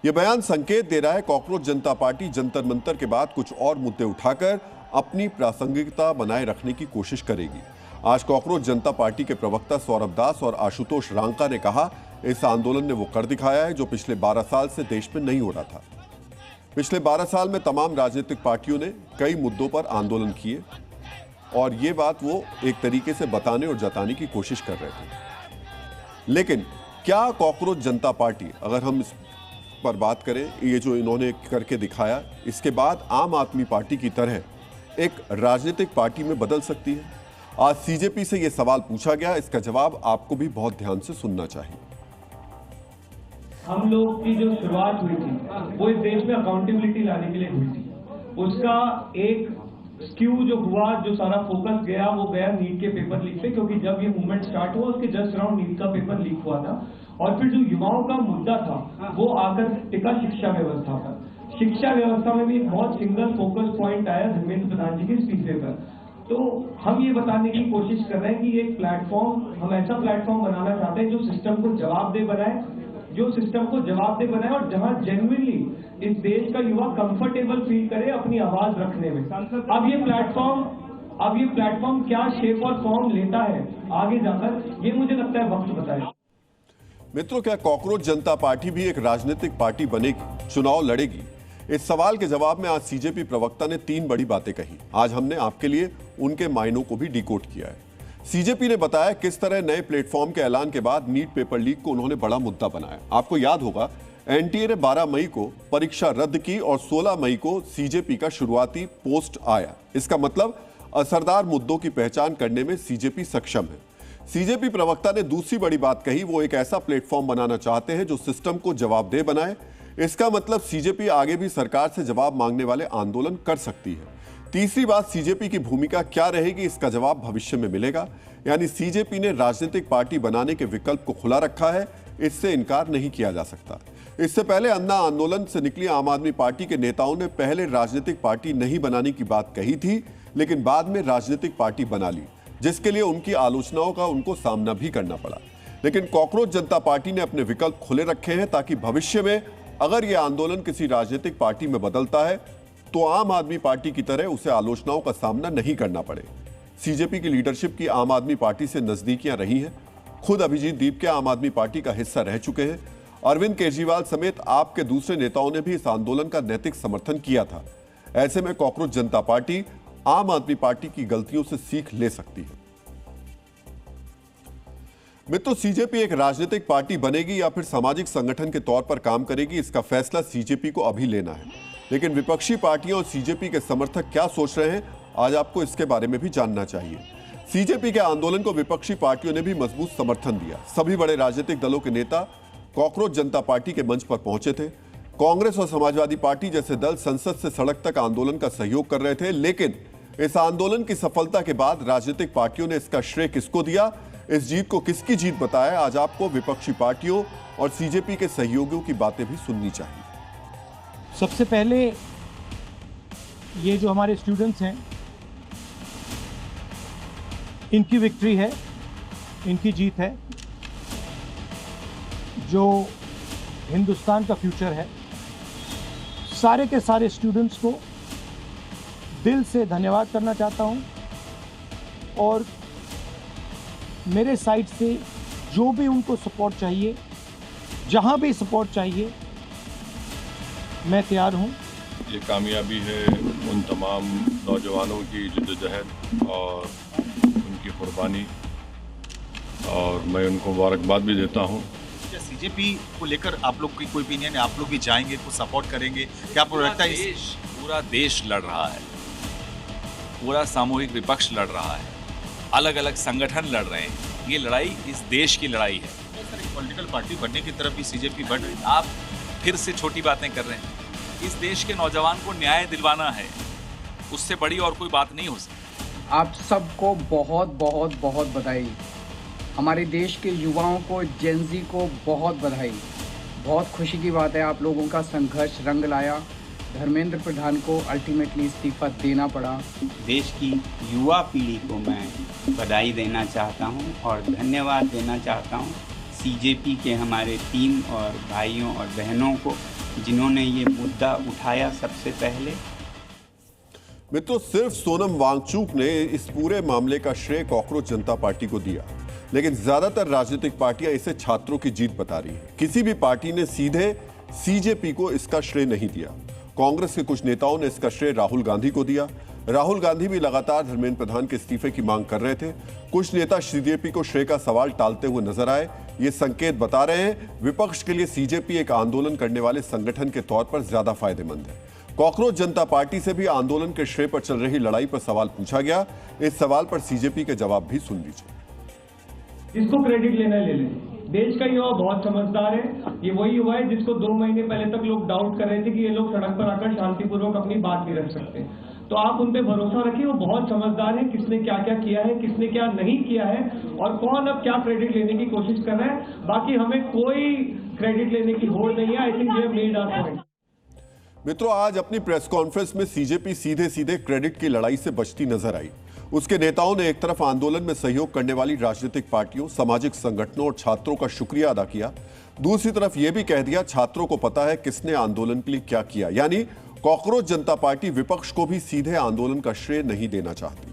यह बयान संकेत दे रहा है कॉकरोच जनता पार्टी जंतर मंतर के बाद कुछ और मुद्दे उठाकर अपनी प्रासंगिकता बनाए रखने की कोशिश करेगी। आज कॉकरोच जनता पार्टी के प्रवक्ता सौरभ दास और आशुतोष रांका ने कहा, इस आंदोलन ने वो कर दिखाया है जो पिछले 12 साल से देश में नहीं हो रहा था। पिछले 12 साल में तमाम राजनीतिक पार्टियों ने कई मुद्दों पर आंदोलन किए, और ये बात वो एक तरीके से बताने और जताने की कोशिश कर रहे थे। लेकिन क्या कॉकरोच जनता पार्टी, अगर हम इस पर बात करें, ये जो इन्होंने करके दिखाया, इसके बाद आम आदमी पार्टी की तरह एक राजनीतिक पार्टी में बदल सकती है? आज सीजेपी से यह सवाल पूछा गया, इसका जवाब आपको भी बहुत ध्यान से सुनना चाहिए। हम लोग की जो शुरुआत हुई थी वो इस देश में अकाउंटेबिलिटी लाने के लिए हुई थी। उसका एक स्क्यू जो हुआ, जो सारा फोकस गया, वो गया नीट के पेपर लीक पे, क्योंकि जब ये मूवमेंट स्टार्ट हुआ उसके जस्ट अराउंड नीट का पेपर लीक हुआ था, और फिर जो युवाओं का मुद्दा था वो आकर टिका शिक्षा व्यवस्था पर। शिक्षा व्यवस्था में भी एक बहुत सिंगल फोकस पॉइंट आया धर्मेंद्र प्रधान जी के इस्तीफे पर। तो हम ये बताने की कोशिश कर रहे हैं कि एक प्लेटफॉर्म, हम ऐसा प्लेटफॉर्म बनाना चाहते हैं जो सिस्टम को जवाबदेह बनाए, और जहां जेन्युइनली इस देश का युवा कंफर्टेबल फील करे अपनी आवाज रखने में। अब ये प्लेटफॉर्म क्या शेप और फॉर्म लेता है आगे जाकर, ये मुझे लगता है वक्त बताएगा। मित्रों, क्या कॉकरोच जनता पार्टी भी एक राजनीतिक पार्टी बनेगी, चुनाव लड़ेगी? इस सवाल के जवाब में आज सीजेपी प्रवक्ता ने 3 बड़ी बातें कही। आज हमने आपके लिए उनके मायनों को भी डिकोड किया है। सीजेपी ने बताया किस तरह नए प्लेटफॉर्म के ऐलान के बाद नीट पेपर लीक को उन्होंने बड़ा मुद्दा बनाया। आपको याद होगा, एनटीए ने 12 मई को परीक्षा रद्द की और 16 मई को सीजेपी का शुरुआती पोस्ट आया। इसका मतलब असरदार मुद्दों की पहचान करने में सीजेपी सक्षम है। सीजेपी प्रवक्ता ने दूसरी बड़ी बात कही, वो एक ऐसा प्लेटफॉर्म बनाना चाहते हैं जो सिस्टम को जवाबदेह बनाए। इसका मतलब सीजेपी आगे भी सरकार से जवाब मांगने वाले आंदोलन कर सकती है। तीसरी बात, सीजेपी की भूमिका क्या रहेगी, इसका जवाब भविष्य में मिलेगा। यानी सीजेपी ने राजनीतिक पार्टी बनाने के विकल्प को खुला रखा है, इससे इनकार नहीं किया जा सकता। इससे पहले अन्ना आंदोलन से निकली आम आदमी पार्टी के नेताओं ने पहले राजनीतिक पार्टी नहीं बनाने की बात कही थी, लेकिन बाद में राजनीतिक पार्टी बना ली, जिसके लिए उनकी आलोचनाओं का उनको सामना भी करना पड़ा। लेकिन कॉकरोच जनता पार्टी ने अपने विकल्प खुले रखे हैं ताकि भविष्य में अगर यह आंदोलन किसी राजनीतिक पार्टी में बदलता है तो आम आदमी पार्टी की तरह उसे आलोचनाओं का सामना नहीं करना पड़े। सीजेपी की लीडरशिप की आम आदमी पार्टी से नजदीकियां रही हैं। खुद अभिजीत दीपके आम आदमी पार्टी का हिस्सा रह चुके हैं। अरविंद केजरीवाल समेत आपके दूसरे नेताओं ने भी इस आंदोलन का नैतिक समर्थन किया था। ऐसे में कॉकरोच जनता पार्टी आम आदमी पार्टी की गलतियों से सीख ले सकती है। मित्रों, सीजेपी एक राजनीतिक पार्टी बनेगी या फिर सामाजिक संगठन के तौर पर काम करेगी, इसका फैसला सीजेपी को अभी लेना है। लेकिन विपक्षी पार्टियों और सीजेपी के समर्थक क्या सोच रहे हैं, आज आपको इसके बारे में भी जानना चाहिए। सीजेपी के आंदोलन को विपक्षी पार्टियों ने भी मजबूत समर्थन दिया। सभी बड़े राजनीतिक दलों के नेता कॉकरोच जनता पार्टी के मंच पर पहुंचे थे। कांग्रेस और समाजवादी पार्टी जैसे दल संसद से सड़क तक आंदोलन का सहयोग कर रहे थे। लेकिन इस आंदोलन की सफलता के बाद राजनीतिक पार्टियों ने इसका श्रेय किसको दिया, इस जीत को किसकी जीत बताया, आज आपको विपक्षी पार्टियों और सीजेपी के सहयोगियों की बातें भी सुननी चाहिए। सबसे पहले ये जो हमारे स्टूडेंट्स हैं, इनकी विक्ट्री है, इनकी जीत है, जो हिंदुस्तान का फ्यूचर है। सारे के सारे स्टूडेंट्स को दिल से धन्यवाद करना चाहता हूं और मेरे साइड से जो भी उनको सपोर्ट चाहिए, जहां भी सपोर्ट चाहिए, मैं तैयार हूं। ये कामयाबी है उन तमाम नौजवानों की जद्दोजहद और उनकी कुर्बानी, और मैं उनको मुबारकबाद भी देता हूं। सीजेपी को लेकर आप लोग की कोई ओपिनियन है? आप लोग भी जाएंगे, कुछ सपोर्ट करेंगे? क्या आपको लगता है? पूरा देश लड़ रहा है, पूरा सामूहिक विपक्ष लड़ रहा है, अलग अलग संगठन लड़ रहे हैं। ये लड़ाई इस देश की लड़ाई है। पॉलिटिकल पार्टी बनने की तरफ भी सीजेपी बढ़ रही है। आप फिर से छोटी बातें कर रहे हैं। इस देश के नौजवान को न्याय दिलवाना है, उससे बड़ी और कोई बात नहीं हो सकती। आप सबको बहुत बहुत बहुत बधाई। हमारे देश के युवाओं को, जेनजी को बहुत बधाई। बहुत खुशी की बात है, आप लोगों का संघर्ष रंग लाया। धर्मेंद्र प्रधान को अल्टीमेटली इस्तीफा देना पड़ा। देश की युवा पीढ़ी को मैं बधाई देना चाहता हूं और धन्यवाद देना चाहता हूं सीजेपी के हमारे टीम और भाइयों और बहनों को, जिन्होंने ये मुद्दा उठाया सबसे पहले। मित्रों, सिर्फ सोनम वांगचुक ने इस पूरे मामले का श्रेय कॉकरोच जनता पार्टी को दिया, लेकिन ज्यादातर राजनीतिक पार्टियां इसे छात्रों की जीत बता रही हैं। किसी भी पार्टी ने सीधे सीजेपी को इसका श्रेय नहीं दिया। कांग्रेस के कुछ नेताओं ने इसका श्रेय राहुल गांधी को दिया। राहुल गांधी भी लगातार धर्मेंद्र प्रधान के इस्तीफे की मांग कर रहे थे। कुछ नेता सीजेपी को श्रेय का सवाल टालते हुए नजर आए। ये संकेत बता रहे हैं विपक्ष के लिए सीजेपी एक आंदोलन करने वाले संगठन के तौर पर ज्यादा फायदेमंद है। कॉकरोच जनता पार्टी से भी आंदोलन के श्रेय पर चल रही लड़ाई पर सवाल पूछा गया। इस सवाल पर सीजेपी के जवाब भी सुन लीजिए। जिसको क्रेडिट लेना ले लें। देश का युवा बहुत समझदार है। ये वही युवा है जिसको 2 महीने पहले तक लोग डाउट कर रहे थे कि ये लोग सड़क पर आकर शांतिपूर्वक अपनी बात नहीं रख सकते। तो आप उन पे भरोसा रखिए, वो बहुत समझदार है, किसने क्या क्या किया है, किसने क्या नहीं किया है और कौन अब क्या क्रेडिट लेने की कोशिश कर रहा है। बाकी हमें कोई क्रेडिट लेने की होड़ नहीं है। I think we have made our point. मित्रों, आज अपनी प्रेस कॉन्फ्रेंस में सीजेपी सीधे सीधे क्रेडिट की लड़ाई से बचती नजर आई। उसके नेताओं ने एक तरफ आंदोलन में सहयोग करने वाली राजनीतिक पार्टियों, सामाजिक संगठनों और छात्रों का शुक्रिया अदा किया। दूसरी तरफ यह भी कह दिया छात्रों को पता है किसने आंदोलन के लिए क्या किया। यानी कॉकरोच जनता पार्टी विपक्ष को भी सीधे आंदोलन का श्रेय नहीं देना चाहती।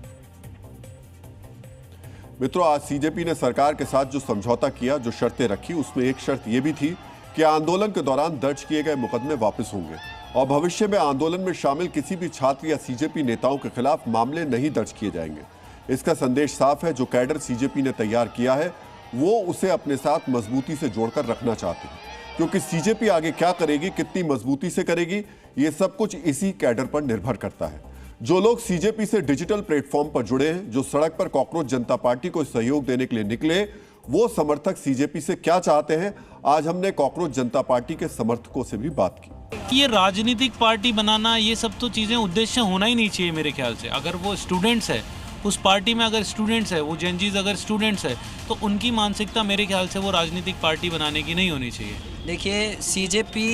मित्रों, आज सीजेपी ने सरकार के साथ जो समझौता किया, जो शर्तें रखी, उसमें एक शर्त यह भी थी कि आंदोलन के दौरान दर्ज किए गए मुकदमे वापस होंगे और भविष्य में आंदोलन में शामिल किसी भी छात्र या सीजेपी नेताओं के खिलाफ मामले नहीं दर्ज किए जाएंगे। इसका संदेश साफ है, जो कैडर सीजेपी ने तैयार किया है वो उसे अपने साथ मजबूती से जोड़कर रखना चाहते हैं, क्योंकि सीजेपी आगे क्या करेगी, कितनी मजबूती से करेगी, ये सब कुछ इसी कैडर पर निर्भर करता है। जो लोग सीजेपी से डिजिटल प्लेटफॉर्म पर जुड़े हैं, जो सड़क पर कॉकरोच जनता पार्टी को सहयोग देने के लिए निकले, वो समर्थक सीजेपी से क्या चाहते हैं, आज हमने कॉकरोच जनता पार्टी के समर्थकों से भी बात की। ये राजनीतिक पार्टी बनाना, ये सब तो चीज़ें उद्देश्य होना ही नहीं चाहिए मेरे ख्याल से। अगर वो स्टूडेंट्स है, उस पार्टी में अगर स्टूडेंट्स है, वो जेनजीज अगर स्टूडेंट्स है, तो उनकी मानसिकता मेरे ख्याल से वो राजनीतिक पार्टी बनाने की नहीं होनी चाहिए। देखिए, सीजेपी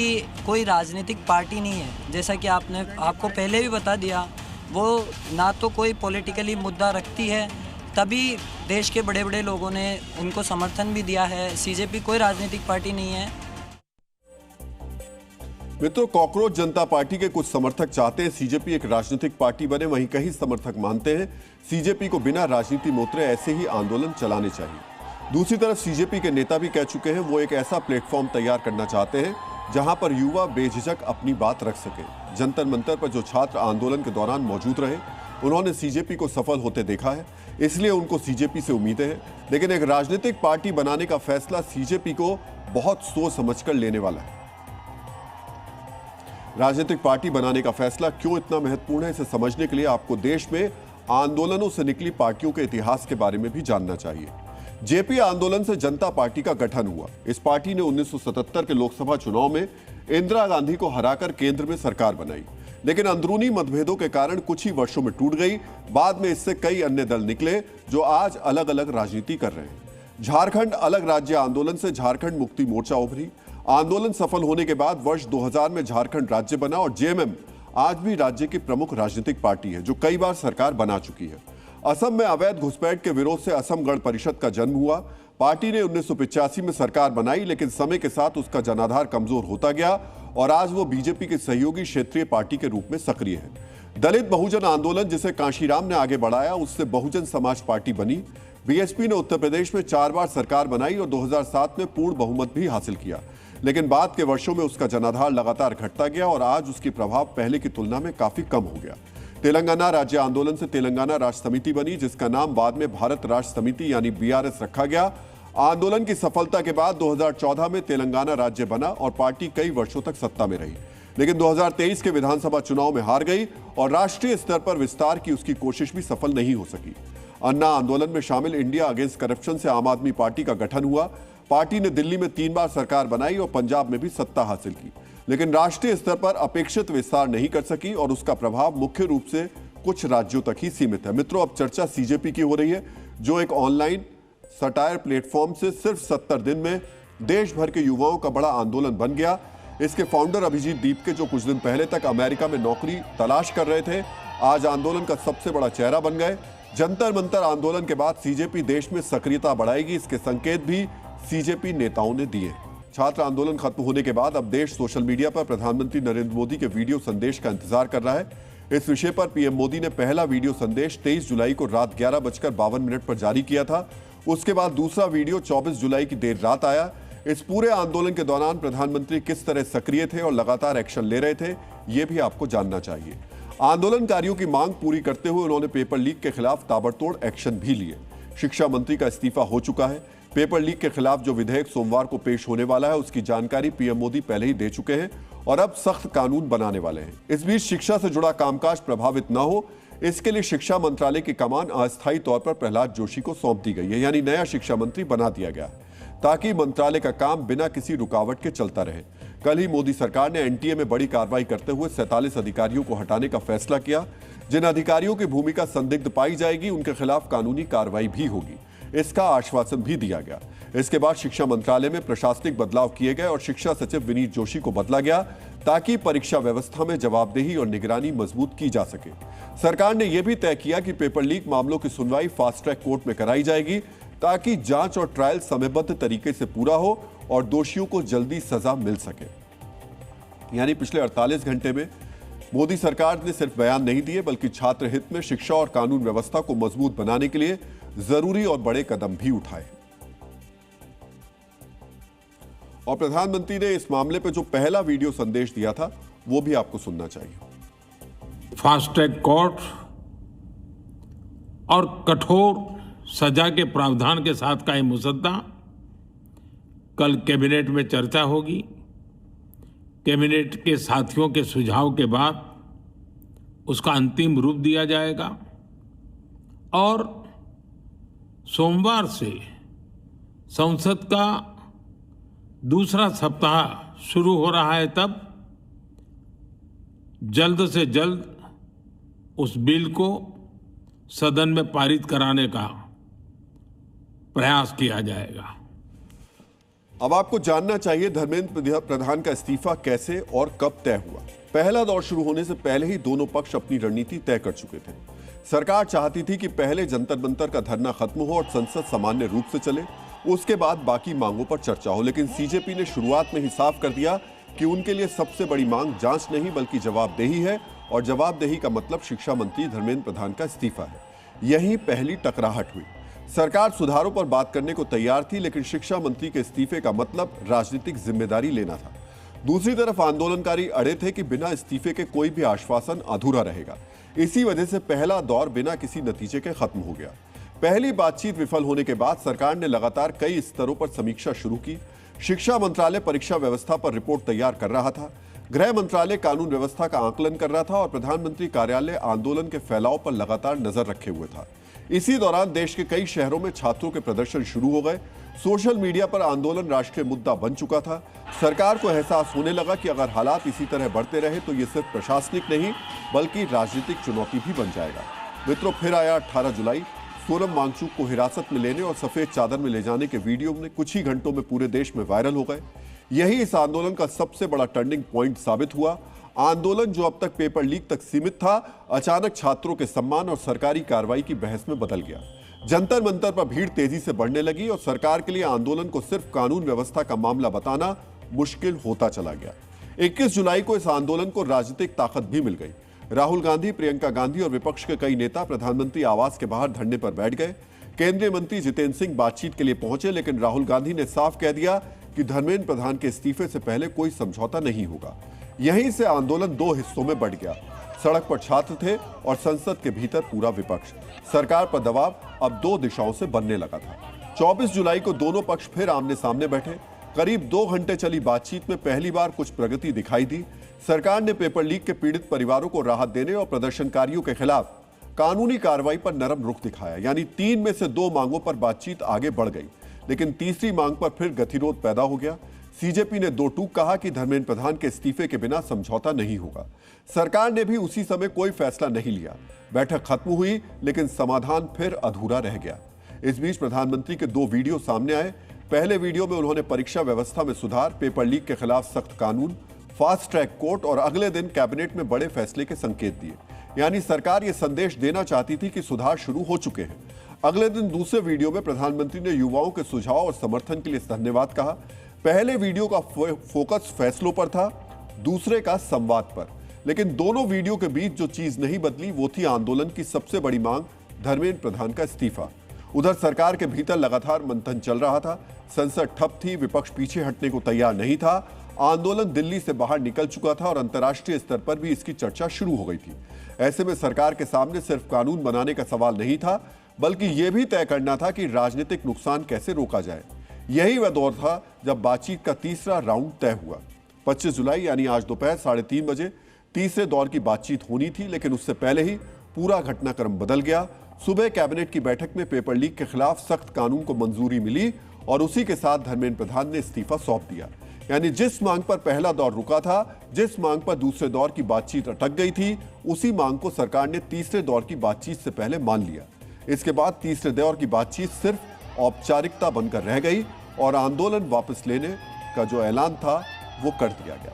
कोई राजनीतिक पार्टी नहीं है, जैसा कि आपको पहले भी बता दिया। वो ना तो कोई पॉलिटिकली मुद्दा रखती है, तभी देश के बड़े बड़े लोगों ने उनको समर्थन भी दिया है। सीजेपी कोई राजनीतिक पार्टी नहीं है। मित्रों, कॉकरोच जनता पार्टी के कुछ समर्थक चाहते हैं सीजेपी एक राजनीतिक पार्टी बने, वहीं कई समर्थक मानते हैं सीजेपी को बिना राजनीति में उतरे ऐसे ही आंदोलन चलाने चाहिए। दूसरी तरफ सीजेपी के नेता भी कह चुके हैं वो एक ऐसा प्लेटफॉर्म तैयार करना चाहते हैं जहां पर युवा बेझिझक अपनी बात रख सके। जंतर मंतर पर जो छात्र आंदोलन के दौरान मौजूद रहे, उन्होंने सीजेपी को सफल होते देखा है, इसलिए उनको सीजेपी से उम्मीदें हैं। लेकिन एक राजनीतिक पार्टी बनाने का फैसला सीजेपी को बहुत सोच समझकर लेने वाला है। राजनीतिक पार्टी बनाने का फैसला क्यों इतना महत्वपूर्ण है, इसे समझने के लिए आपको देश में आंदोलनों से निकली पार्टियों के इतिहास के बारे में भी जानना चाहिए। जेपी आंदोलन से जनता पार्टी का गठन हुआ। इस पार्टी ने 1977 के लोकसभा चुनाव में इंदिरा गांधी को हराकर केंद्र में सरकार बनाई, लेकिन अंदरूनी मतभेदों के कारण कुछ ही वर्षों में टूट गई। बाद में इससे कई अन्य दल निकले जो आज अलग अलग राजनीति कर रहे हैं। झारखंड अलग राज्य आंदोलन से झारखंड मुक्ति मोर्चा उभरी। आंदोलन सफल होने के बाद वर्ष 2000 में झारखंड राज्य बना और जेएमएम आज भी राज्य की प्रमुख राजनीतिक पार्टी है, जो कई बार सरकार बना चुकी है। असम में अवैध घुसपैठ के विरोध से असम गण परिषद का जन्म हुआ। पार्टी ने 1985 में सरकार बनाई, लेकिन समय के साथ उसका जनाधार कमजोर होता गया और आज वो बीजेपी के सहयोगी क्षेत्रीय पार्टी के रूप में सक्रिय है। दलित बहुजन आंदोलन, जिसे कांशीराम ने आगे बढ़ाया, उससे बहुजन समाज पार्टी बनी। बीएसपी ने उत्तर प्रदेश में 4 बार सरकार बनाई और 2007 में पूर्ण बहुमत भी हासिल किया, लेकिन बाद के वर्षों में उसका जनाधार लगातार घटता गया और आज उसकी प्रभाव पहले की तुलना में काफी कम हो गया। तेलंगाना राज्य आंदोलन से तेलंगाना राष्ट्र समिति बनी, जिसका नाम बाद में भारत राष्ट्र समिति यानी बीआरएस रखा गया। आंदोलन की सफलता के बाद 2014 में तेलंगाना राज्य बना और पार्टी कई वर्षों तक सत्ता में रही, लेकिन 2023 के विधानसभा चुनाव में हार गई और राष्ट्रीय स्तर पर विस्तार की उसकी कोशिश भी सफल नहीं हो सकी। अन्ना आंदोलन में शामिल इंडिया अगेंस्ट करप्शन से आम आदमी पार्टी का गठन हुआ। पार्टी ने दिल्ली में 3 बार सरकार बनाई और पंजाब में भी सत्ता हासिल की, लेकिन राष्ट्रीय स्तर पर अपेक्षित विस्तार नहीं कर सकी और उसका प्रभाव मुख्य रूप से कुछ राज्यों तक ही सीमित है। मित्रों, अब चर्चा सीजेपी की हो रही है, जो एक ऑनलाइन सटायर प्लेटफॉर्म से सिर्फ 70 दिन में देश भर के युवाओं का बड़ा आंदोलन बन गया। इसके फाउंडर अभिजीत दीपके, जो कुछ दिन पहले तक अमेरिका में नौकरी तलाश कर रहे थे, आज आंदोलन का सबसे बड़ा चेहरा बन गए। जंतर मंतर आंदोलन के बाद सीजेपी देश में सक्रियता बढ़ाएगी, इसके संकेत भी सीजेपी नेताओं ने दिए। छात्र आंदोलन खत्म होने के बाद अब देश सोशल मीडिया पर प्रधानमंत्री नरेंद्र मोदी के वीडियो संदेश का इंतजार कर रहा है। इस विषय पर पीएम मोदी ने पहला वीडियो संदेश 23 जुलाई को रात 11:52 पर जारी किया था। उसके बाद दूसरा वीडियो 24 जुलाई की देर रात आया। इस पूरे आंदोलन के दौरान प्रधानमंत्री किस तरह सक्रिय थे और लगातार एक्शन ले रहे थे, ये भी आपको जानना चाहिए। आंदोलनकारियों की मांग पूरी करते हुए उन्होंने पेपर लीक के खिलाफ ताबड़तोड़ एक्शन भी लिए। शिक्षा मंत्री का इस्तीफा हो चुका है। पेपर लीक के खिलाफ जो विधेयक सोमवार को पेश होने वाला है, उसकी जानकारी पीएम मोदी पहले ही दे चुके हैं और अब सख्त कानून बनाने वाले हैं। इस बीच शिक्षा से जुड़ा कामकाज प्रभावित न हो, इसके लिए शिक्षा मंत्रालय की कमान अस्थायी तौर पर प्रहलाद जोशी को सौंप दी गई है, यानी नया शिक्षा मंत्री बना दिया गया, ताकि मंत्रालय का काम बिना किसी रुकावट के चलता रहे। कल ही मोदी सरकार ने एनटीए में बड़ी कार्रवाई करते हुए 47 अधिकारियों को हटाने का फैसला किया। जिन अधिकारियों की भूमिका संदिग्ध पाई जाएगी उनके खिलाफ कानूनी कार्रवाई भी होगी, इसका आश्वासन भी दिया गया। इसके बाद शिक्षा मंत्रालय में प्रशासनिक बदलाव किए गए और शिक्षा सचिव विनीत जोशी को बदला गया ताकि परीक्षा व्यवस्था में जवाबदेही और निगरानी मजबूत की जा सके। सरकार ने यह भी तय किया कि पेपर लीक मामलों की सुनवाई फास्ट ट्रैक कोर्ट में कराई जाएगी ताकि जांच और ट्रायल समयबद्ध तरीके से पूरा हो और दोषियों को जल्दी सजा मिल सके। यानी पिछले 48 घंटे में मोदी सरकार ने सिर्फ बयान नहीं दिए बल्कि छात्र हित में शिक्षा और कानून व्यवस्था को मजबूत बनाने के लिए जरूरी और बड़े कदम भी उठाए। और प्रधानमंत्री ने इस मामले पर जो पहला वीडियो संदेश दिया था वो भी आपको सुनना चाहिए। फास्ट ट्रैक कोर्ट और कठोर सजा के प्रावधान के साथ का यह मुसद्दा कल कैबिनेट में चर्चा होगी। कैबिनेट के साथियों के सुझाव के बाद उसका अंतिम रूप दिया जाएगा और सोमवार से संसद का दूसरा सप्ताह शुरू हो रहा है, तब जल्द से जल्द उस बिल को सदन में पारित कराने का प्रयास किया जाएगा। अब आपको जानना चाहिए धर्मेंद्र प्रधान का इस्तीफा कैसे और कब तय हुआ। पहला दौर शुरू होने से पहले ही दोनों पक्ष अपनी रणनीति तय कर चुके थे। सरकार चाहती थी कि पहले जंतर मंतर का धरना खत्म हो और संसद सामान्य रूप से चले, उसके बाद बाकी मांगों पर चर्चा हो। लेकिन सीजेपी ने शुरुआत में ही साफ कर दिया कि उनके लिए सबसे बड़ी मांग जांच नहीं बल्कि जवाबदेही है और जवाबदेही का मतलब शिक्षा मंत्री धर्मेंद्र प्रधान का इस्तीफा है। यही पहली टकराहट हुई। सरकार सुधारों पर बात करने को तैयार थी लेकिन शिक्षा मंत्री के इस्तीफे का मतलब राजनीतिक जिम्मेदारी लेना था। दूसरी तरफ आंदोलनकारी अड़े थे कि बिना इस्तीफे के कोई भी आश्वासन अधूरा रहेगा। इसी वजह से पहला दौर बिना किसी नतीजे के खत्म हो गया। पहली बातचीत विफल होने के बाद सरकार ने लगातार कई स्तरों पर समीक्षा शुरू की। शिक्षा मंत्रालय परीक्षा व्यवस्था पर रिपोर्ट तैयार कर रहा था, गृह मंत्रालय कानून व्यवस्था का आकलन कर रहा था और प्रधानमंत्री कार्यालय आंदोलन के फैलाव पर लगातार नजर रखे हुए था। इसी दौरान देश के कई शहरों में छात्रों के प्रदर्शन शुरू हो गए। सोशल मीडिया पर आंदोलन राष्ट्रीय मुद्दा बन चुका था। सरकार को एहसास होने लगा कि अगर हालात इसी तरह बढ़ते रहे तो ये सिर्फ प्रशासनिक नहीं बल्कि राजनीतिक चुनौती भी बन जाएगा। मित्रों, फिर आया 18 जुलाई। सोनम वांगचुक को हिरासत में लेने और सफेद चादर में ले जाने के वीडियो में कुछ ही घंटों में पूरे देश में वायरल हो गए। यही इस आंदोलन का सबसे बड़ा टर्निंग पॉइंट साबित हुआ। आंदोलन जो अब तक पेपर लीक तक सीमित था, अचानक छात्रों के सम्मान और सरकारी कार्रवाई की बहस में बदल गया। जंतर मंतर पर भीड़ तेजी से बढ़ने लगी और सरकार के लिए आंदोलन को सिर्फ कानून व्यवस्था का मामला बताना मुश्किल होता चला गया। 21 जुलाई को इस आंदोलन को राजनीतिक ताकत भी मिल गई। राहुल गांधी, प्रियंका गांधी और विपक्ष के कई नेता प्रधानमंत्री आवास के बाहर धरने पर बैठ गए। केंद्रीय मंत्री जितेंद्र सिंह बातचीत के लिए पहुंचे लेकिन राहुल गांधी ने साफ कह दिया कि धर्मेंद्र प्रधान के इस्तीफे से पहले कोई समझौता नहीं होगा। यहीं से आंदोलन दो हिस्सों में बढ़ गया। सड़क पर छात्र थे और संसद के भीतर पूरा विपक्ष। सरकार पर दबाव अब दो दिशाओं से बनने लगा था। 24 जुलाई को दोनों पक्ष फिर आमने सामने बैठे। करीब 2 घंटे चली बातचीत में पहली बार कुछ प्रगति दिखाई दी। सरकार ने पेपर लीक के पीड़ित परिवारों को राहत देने और प्रदर्शनकारियों के खिलाफ कानूनी कार्रवाई पर नरम रुख दिखाया। यानी 3 में से 2 मांगों पर बातचीत आगे बढ़ गई, लेकिन तीसरी मांग पर फिर गतिरोध पैदा हो गया। सीजेपी ने 2 टूक कहा कि धर्मेंद्र प्रधान के इस्तीफे के बिना समझौता नहीं होगा। सरकार ने भी उसी समय कोई फैसला नहीं लिया। बैठक खत्म हुई लेकिन समाधान फिर अधूरा रह गया। इस बीच प्रधानमंत्री के 2 वीडियो सामने आए। पहले वीडियो में उन्होंने परीक्षा व्यवस्था में सुधार, पेपर लीक के खिलाफ सख्त कानून, फास्ट ट्रैक कोर्ट और अगले दिन कैबिनेट में बड़े फैसले के संकेत दिए। यानी सरकार यह संदेश देना चाहती थी कि सुधार शुरू हो चुके हैं। अगले दिन दूसरे वीडियो में प्रधानमंत्री ने युवाओं के सुझाव और समर्थन के लिए धन्यवाद कहा। पहले वीडियो का फोकस फैसलों पर था, दूसरे का संवाद पर। लेकिन दोनों वीडियो के बीच जो चीज नहीं बदली वो थी आंदोलन की सबसे बड़ी मांग, धर्मेंद्र प्रधान का इस्तीफा। उधर सरकार के भीतर लगातार मंथन चल रहा था। संसद ठप थी, विपक्ष पीछे हटने को तैयार नहीं था। आंदोलन दिल्ली से बाहर निकल चुका था और अंतर्राष्ट्रीय स्तर पर भी इसकी चर्चा शुरू हो गई थी। ऐसे में सरकार के सामने सिर्फ कानून बनाने का सवाल नहीं था बल्कि यह भी तय करना था कि राजनीतिक नुकसान कैसे रोका जाए। यही वह दौर था जब बातचीत का तीसरा राउंड तय हुआ। 25 जुलाई यानी आज दोपहर 3:30 बजे तीसरे दौर की बातचीत होनी थी, लेकिन उससे पहले ही पूरा घटनाक्रम बदल गया। सुबह कैबिनेट की बैठक में पेपर लीक के खिलाफ सख्त कानून को मंजूरी मिली और उसी के साथ धर्मेंद्र प्रधान ने इस्तीफा सौंप दिया। यानी जिस मांग पर पहला दौर रुका था, जिस मांग पर दूसरे दौर की बातचीत अटक गई थी, उसी मांग को सरकार ने तीसरे दौर की बातचीत से पहले मान लिया। इसके बाद तीसरे दौर की बातचीत सिर्फ औपचारिकता बनकर रह गई और आंदोलन वापस लेने का जो ऐलान था वो कर दिया गया।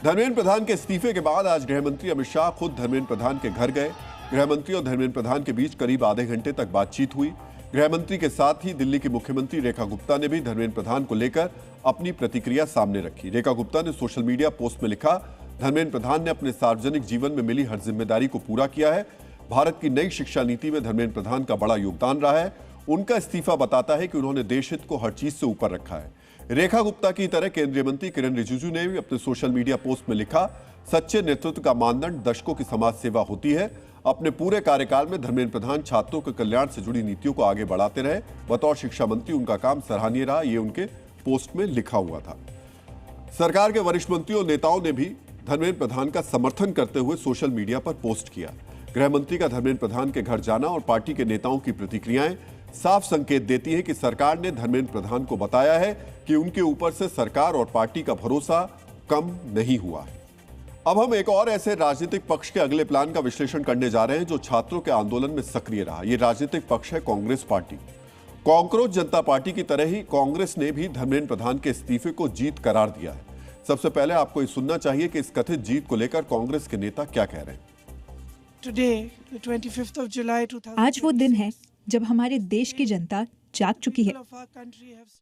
धर्मेंद्र प्रधान के इस्तीफे के बाद आज गृहमंत्री अमित शाह खुद धर्मेंद्र प्रधान के घर गए। गृहमंत्री और धर्मेंद्र प्रधान के बीच करीब आधे घंटे तक बातचीत हुई। गृहमंत्री के साथ ही दिल्ली की मुख्यमंत्री रेखा गुप्ता ने भी धर्मेंद्र प्रधान को लेकर अपनी प्रतिक्रिया सामने रखी। रेखा गुप्ता ने सोशल मीडिया पोस्ट में लिखा, धर्मेंद्र प्रधान ने अपने सार्वजनिक जीवन में मिली हर जिम्मेदारी को पूरा किया है। भारत की नई शिक्षा नीति में धर्मेंद्र प्रधान का बड़ा योगदान रहा है। उनका इस्तीफा बताता है कि उन्होंने देश हित को हर चीज से ऊपर रखा है। रेखा गुप्ता की तरह केंद्रीय मंत्री किरण रिजिजू ने भी अपने सोशल मीडिया पोस्ट में लिखा, सच्चे नेतृत्व का मानदंड दशकों की समाज सेवा होती है। अपने पूरे कार्यकाल में धर्मेंद्र प्रधान छात्रों के कल्याण से जुड़ी नीतियों को आगे बढ़ाते रहे। बतौर शिक्षा मंत्री उनका काम सराहनीय रहा, ये उनके पोस्ट में लिखा हुआ था। सरकार के वरिष्ठ मंत्रियों और नेताओं ने भी धर्मेंद्र प्रधान का समर्थन करते हुए सोशल मीडिया पर पोस्ट किया। गृह मंत्री का धर्मेंद्र प्रधान के घर जाना और पार्टी के नेताओं की प्रतिक्रियाएं साफ संकेत देती है कि सरकार ने धर्मेंद्र प्रधान को बताया है कि उनके ऊपर से सरकार और पार्टी का भरोसा कम नहीं हुआ है। अब हम एक और ऐसे राजनीतिक पक्ष के अगले प्लान का विश्लेषण करने जा रहे हैं जो छात्रों के आंदोलन में सक्रिय रहा। यह राजनीतिक पक्ष है कांग्रेस पार्टी। कॉकरोच जनता पार्टी की तरह ही कांग्रेस ने भी धर्मेंद्र प्रधान के इस्तीफे को जीत करार दिया है। सबसे पहले आपको ये सुनना चाहिए कि इस कथित जीत को लेकर कांग्रेस के नेता क्या कह रहे हैं। आज वो दिन है जब हमारे देश की जनता जाग चुकी है।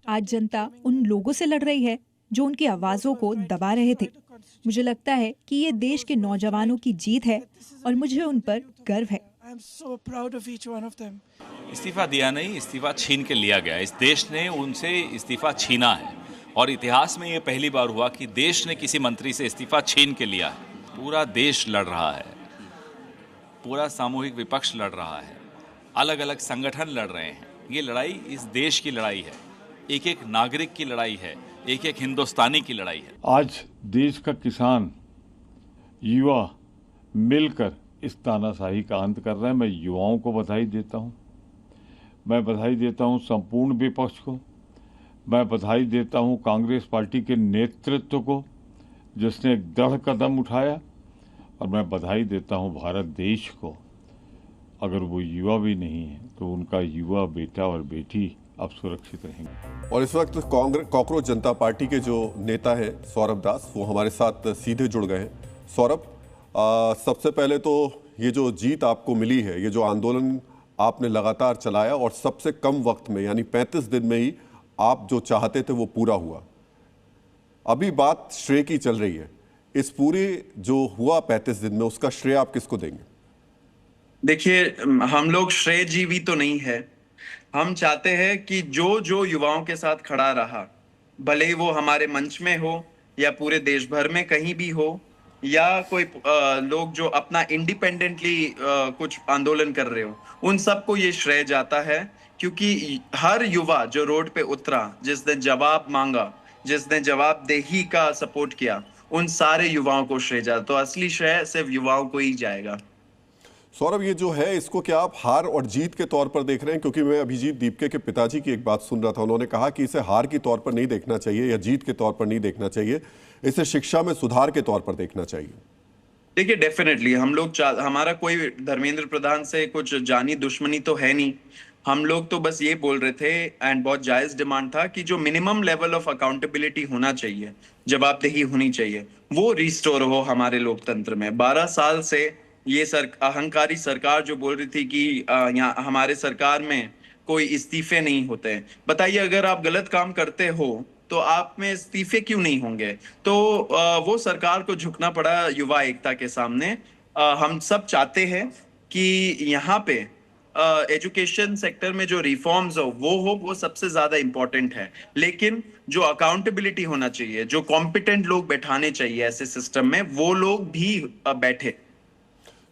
आज जनता उन लोगों से लड़ रही है जो उनकी आवाजों को दबा रहे थे। मुझे लगता है कि ये देश के नौजवानों की जीत है और मुझे उन पर गर्व है। इस्तीफा दिया नहीं, इस्तीफा छीन के लिया गया। इस देश ने उनसे इस्तीफा छीना है और इतिहास में ये पहली बार हुआ कि देश ने किसी मंत्री से इस्तीफा छीन के लिया है। पूरा देश लड़ रहा है, पूरा सामूहिक विपक्ष लड़ रहा है, अलग अलग संगठन लड़ रहे हैं। ये लड़ाई इस देश की लड़ाई है, एक एक नागरिक की लड़ाई है, एक एक हिंदुस्तानी की लड़ाई है। आज देश का किसान, युवा मिलकर इस तानाशाही का अंत कर रहे हैं। मैं युवाओं को बधाई देता हूं। मैं बधाई देता हूं संपूर्ण विपक्ष को। मैं बधाई देता हूं कांग्रेस पार्टी के नेतृत्व को जिसने एक दृढ़ कदम उठाया, और मैं बधाई देता हूं भारत देश को। अगर वो युवा भी नहीं है तो उनका युवा बेटा और बेटी अब सुरक्षित रहेंगे। और इस वक्त कॉकरोच जनता पार्टी के जो नेता हैं सौरभ दास, वो हमारे साथ सीधे जुड़ गए हैं। सौरभ, सबसे पहले तो ये जो जीत आपको मिली है, ये जो आंदोलन आपने लगातार चलाया और सबसे कम वक्त में यानी 35 दिन में ही आप जो चाहते थे वो पूरा हुआ। अभी बात श्रेय की चल रही है। इस पूरे जो हुआ 35 दिन में, उसका श्रेय आप किसको देंगे? देखिए, हम लोग श्रेयजीवी तो नहीं है। हम चाहते हैं कि जो युवाओं के साथ खड़ा रहा, भले ही वो हमारे मंच में हो या पूरे देश भर में कहीं भी हो, या कोई लोग जो अपना इंडिपेंडेंटली कुछ आंदोलन कर रहे हो, उन सबको ये श्रेय जाता है। क्योंकि हर युवा जो रोड पे उतरा, जिसने जवाब मांगा, जिसने जवाबदेही का सपोर्ट किया, उन सारे युवाओं को श्रेय जाता। तो असली श्रेय सिर्फ युवाओं को ही जाएगा। सौरभ, ये जो है इसको क्या आप हार और जीत के तौर पर देख रहे हैं? क्योंकि मैं अभिजीत दीपके के पिताजी की एक बात सुन रहा था, उन्होंने कहा कि इसे हार के तौर पर नहीं देखना चाहिए या जीत के तौर पर नहीं देखना चाहिए, इसे शिक्षा में सुधार के तौर पर देखना चाहिए। देखिए, डेफिनेटली हम लोग, हमारा कोई धर्मेंद्र प्रधान से कुछ जानी दुश्मनी तो है नहीं। हम लोग तो बस ये बोल रहे थे, एंड बहुत जायज डिमांड था, कि जो मिनिमम लेवल ऑफ अकाउंटेबिलिटी होना चाहिए, जवाबदेही होनी चाहिए, वो रिस्टोर हो हमारे लोकतंत्र में। 12 साल से ये अहंकारी सरकार जो बोल रही थी कि यहाँ हमारे सरकार में कोई इस्तीफे नहीं होते। बताइए, अगर आप गलत काम करते हो तो आप में इस्तीफे क्यों नहीं होंगे? तो वो सरकार को झुकना पड़ा युवा एकता के सामने। हम सब चाहते हैं कि यहाँ पे एजुकेशन सेक्टर में जो रिफॉर्म्स हो वो सबसे ज्यादा इंपॉर्टेंट है। लेकिन जो अकाउंटेबिलिटी होना चाहिए, जो कॉम्पिटेंट लोग बैठाने चाहिए ऐसे सिस्टम में, वो लोग भी बैठे।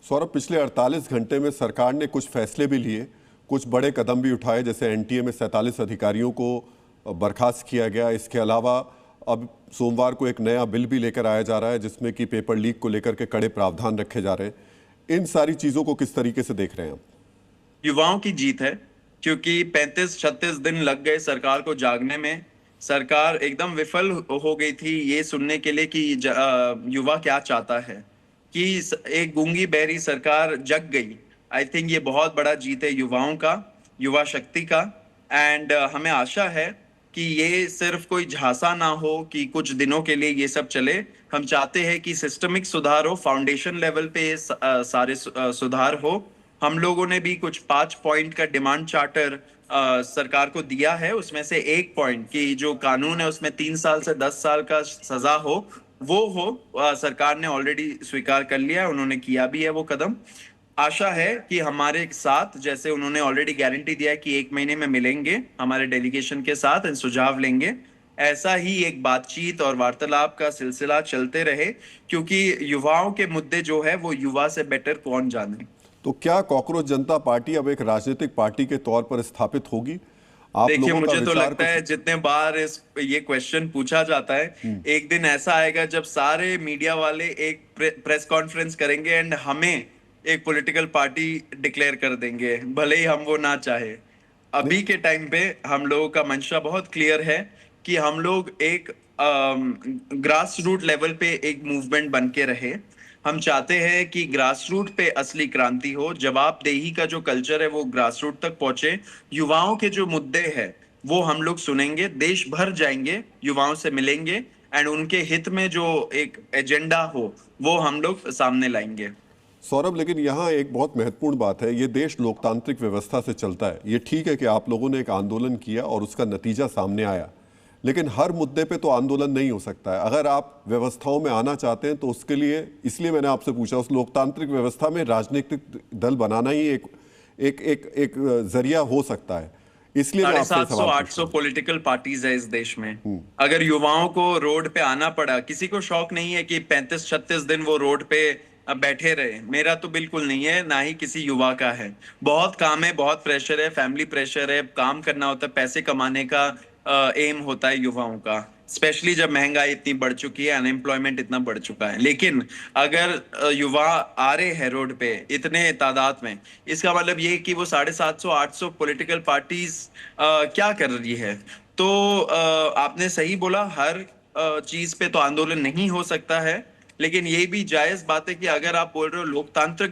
सौरभ, पिछले 48 घंटे में सरकार ने कुछ फैसले भी लिए, कुछ बड़े कदम भी उठाए, जैसे एनटीए में 47 अधिकारियों को बर्खास्त किया गया। इसके अलावा अब सोमवार को एक नया बिल भी लेकर आया जा रहा है जिसमें कि पेपर लीक को लेकर के कड़े प्रावधान रखे जा रहे हैं। इन सारी चीजों को किस तरीके से देख रहे हैं आप? युवाओं की जीत है। क्योंकि 35-36 दिन लग गए सरकार को जागने में। सरकार एकदम विफल हो गई थी ये सुनने के लिए कि युवा क्या चाहता है, कि एक गूंगी बहरी सरकार जग गई। आई थिंक ये बहुत बड़ा जीत है युवाओं का, युवा शक्ति का। एंड हमें आशा है कि ये सिर्फ कोई झांसा ना हो कि कुछ दिनों के लिए ये सब चले। हम चाहते हैं कि सिस्टमिक सुधार हो, फाउंडेशन लेवल पे सारे सुधार हो। हम लोगों ने भी कुछ 5 पॉइंट का डिमांड चार्टर सरकार को दिया है। उसमें से एक पॉइंट कि जो कानून है उसमें 3 साल से 10 साल का सजा हो, वो हो। सरकार ने ऑलरेडी स्वीकार कर लिया है, उन्होंने किया भी है वो कदम। आशा है कि हमारे साथ, जैसे उन्होंने ऑलरेडी गारंटी दिया है कि 1 महीने में मिलेंगे हमारे डेलीगेशन के साथ, सुझाव लेंगे, ऐसा ही एक बातचीत और वार्तालाप का सिलसिला चलते रहे, क्योंकि युवाओं के मुद्दे जो है वो युवा से बेटर कौन जाने। तो क्या कॉकरोच जनता पार्टी अब एक राजनीतिक पार्टी के तौर पर स्थापित होगी? देखिए, मुझे तो लगता है जितने बार ये क्वेश्चन पूछा जाता है, एक दिन ऐसा आएगा जब सारे मीडिया वाले एक प्रेस कॉन्फ्रेंस करेंगे एंड हमें एक पॉलिटिकल पार्टी डिक्लेयर कर देंगे, भले ही हम वो ना चाहे। अभी के टाइम पे हम लोगों का मंशा बहुत क्लियर है कि हम लोग एक ग्रास रूट लेवल पे एक मूवमेंट बन के रहे। हम चाहते हैं कि ग्रास रूट पे असली क्रांति हो, जवाबदेही का जो कल्चर है वो ग्रास रूट तक पहुंचे। युवाओं के जो मुद्दे हैं वो हम लोग सुनेंगे, देश भर जाएंगे, युवाओं से मिलेंगे एंड उनके हित में जो एक एजेंडा हो वो हम लोग सामने लाएंगे। सौरभ, लेकिन यहाँ एक बहुत महत्वपूर्ण बात है, ये देश लोकतांत्रिक व्यवस्था से चलता है। ये ठीक है कि आप लोगों ने एक आंदोलन किया और उसका नतीजा सामने आया, लेकिन हर मुद्दे पे तो आंदोलन नहीं हो सकता है। अगर आप व्यवस्थाओं में आना चाहते हैं तो उसके लिए, इसलिए मैंने आपसे पूछा, उस लोकतांत्रिक व्यवस्था में राजनीतिक दल बनाना ही एक जरिया हो सकता है। इसलिए 750-800 पॉलिटिकल पार्टीज है इस देश में। अगर युवाओं को रोड पे आना पड़ा, किसी को शौक नहीं है कि 35-36 दिन वो रोड पे बैठे रहे। मेरा तो बिल्कुल नहीं है, ना ही किसी युवा का है। बहुत काम है, बहुत प्रेशर है, फैमिली प्रेशर है, काम करना होता है, पैसे कमाने का एम होता है युवाओं का, स्पेशली जब महंगाई इतनी बढ़ चुकी है, अनएम्प्लॉयमेंट इतना बढ़ चुका है। लेकिन अगर युवा आ रहे हैं रोड पे इतने तादाद में, इसका मतलब ये कि वो 750-800 पॉलिटिकल पार्टीज क्या कर रही है। तो आपने सही बोला, हर चीज पे तो आंदोलन नहीं हो सकता है, लेकिन ये भी जायज बात है कि अगर आप बोल रहे हो लोकतांत्रिक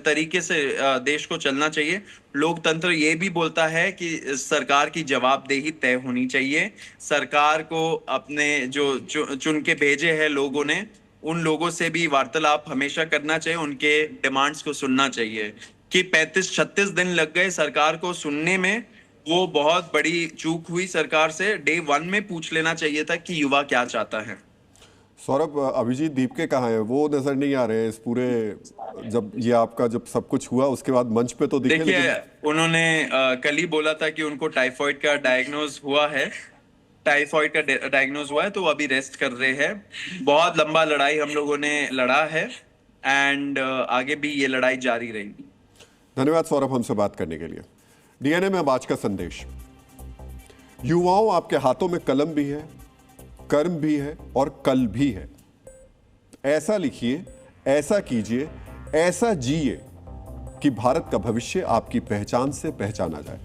तरीके से देश को चलना चाहिए, लोकतंत्र ये भी बोलता है कि सरकार की जवाबदेही तय होनी चाहिए। सरकार को अपने जो चुन के भेजे हैं लोगों ने, उन लोगों से भी वार्तालाप हमेशा करना चाहिए, उनके डिमांड्स को सुनना चाहिए। कि 35-36 दिन लग गए सरकार को सुनने में, वो बहुत बड़ी चूक हुई सरकार से। डे 1 में पूछ लेना चाहिए था कि युवा क्या चाहता है। सौरभ, अभिजीत दीपके कहाँ है? वो नजर नहीं आ रहे हैं इस पूरे, जब ये आपका जब सब कुछ हुआ उसके बाद मंच पे तो दिखे। देखिए, उन्होंने कल ही बोला था कि उनको टाइफाइड का डायग्नोज हुआ है, टाइफाइड का डायग्नोज हुआ है, तो अभी रेस्ट कर रहे हैं। बहुत लंबा लड़ाई हम लोगों ने लड़ा है एंड आगे भी ये लड़ाई जारी रहेगी। धन्यवाद सौरभ, हमसे बात करने के लिए। डीएनए में अब आज का संदेश, युवाओं आपके हाथों में कलम भी है, कर्म भी है और कल भी है। ऐसा लिखिए, ऐसा कीजिए, ऐसा जिए कि भारत का भविष्य आपकी पहचान से पहचाना जाए।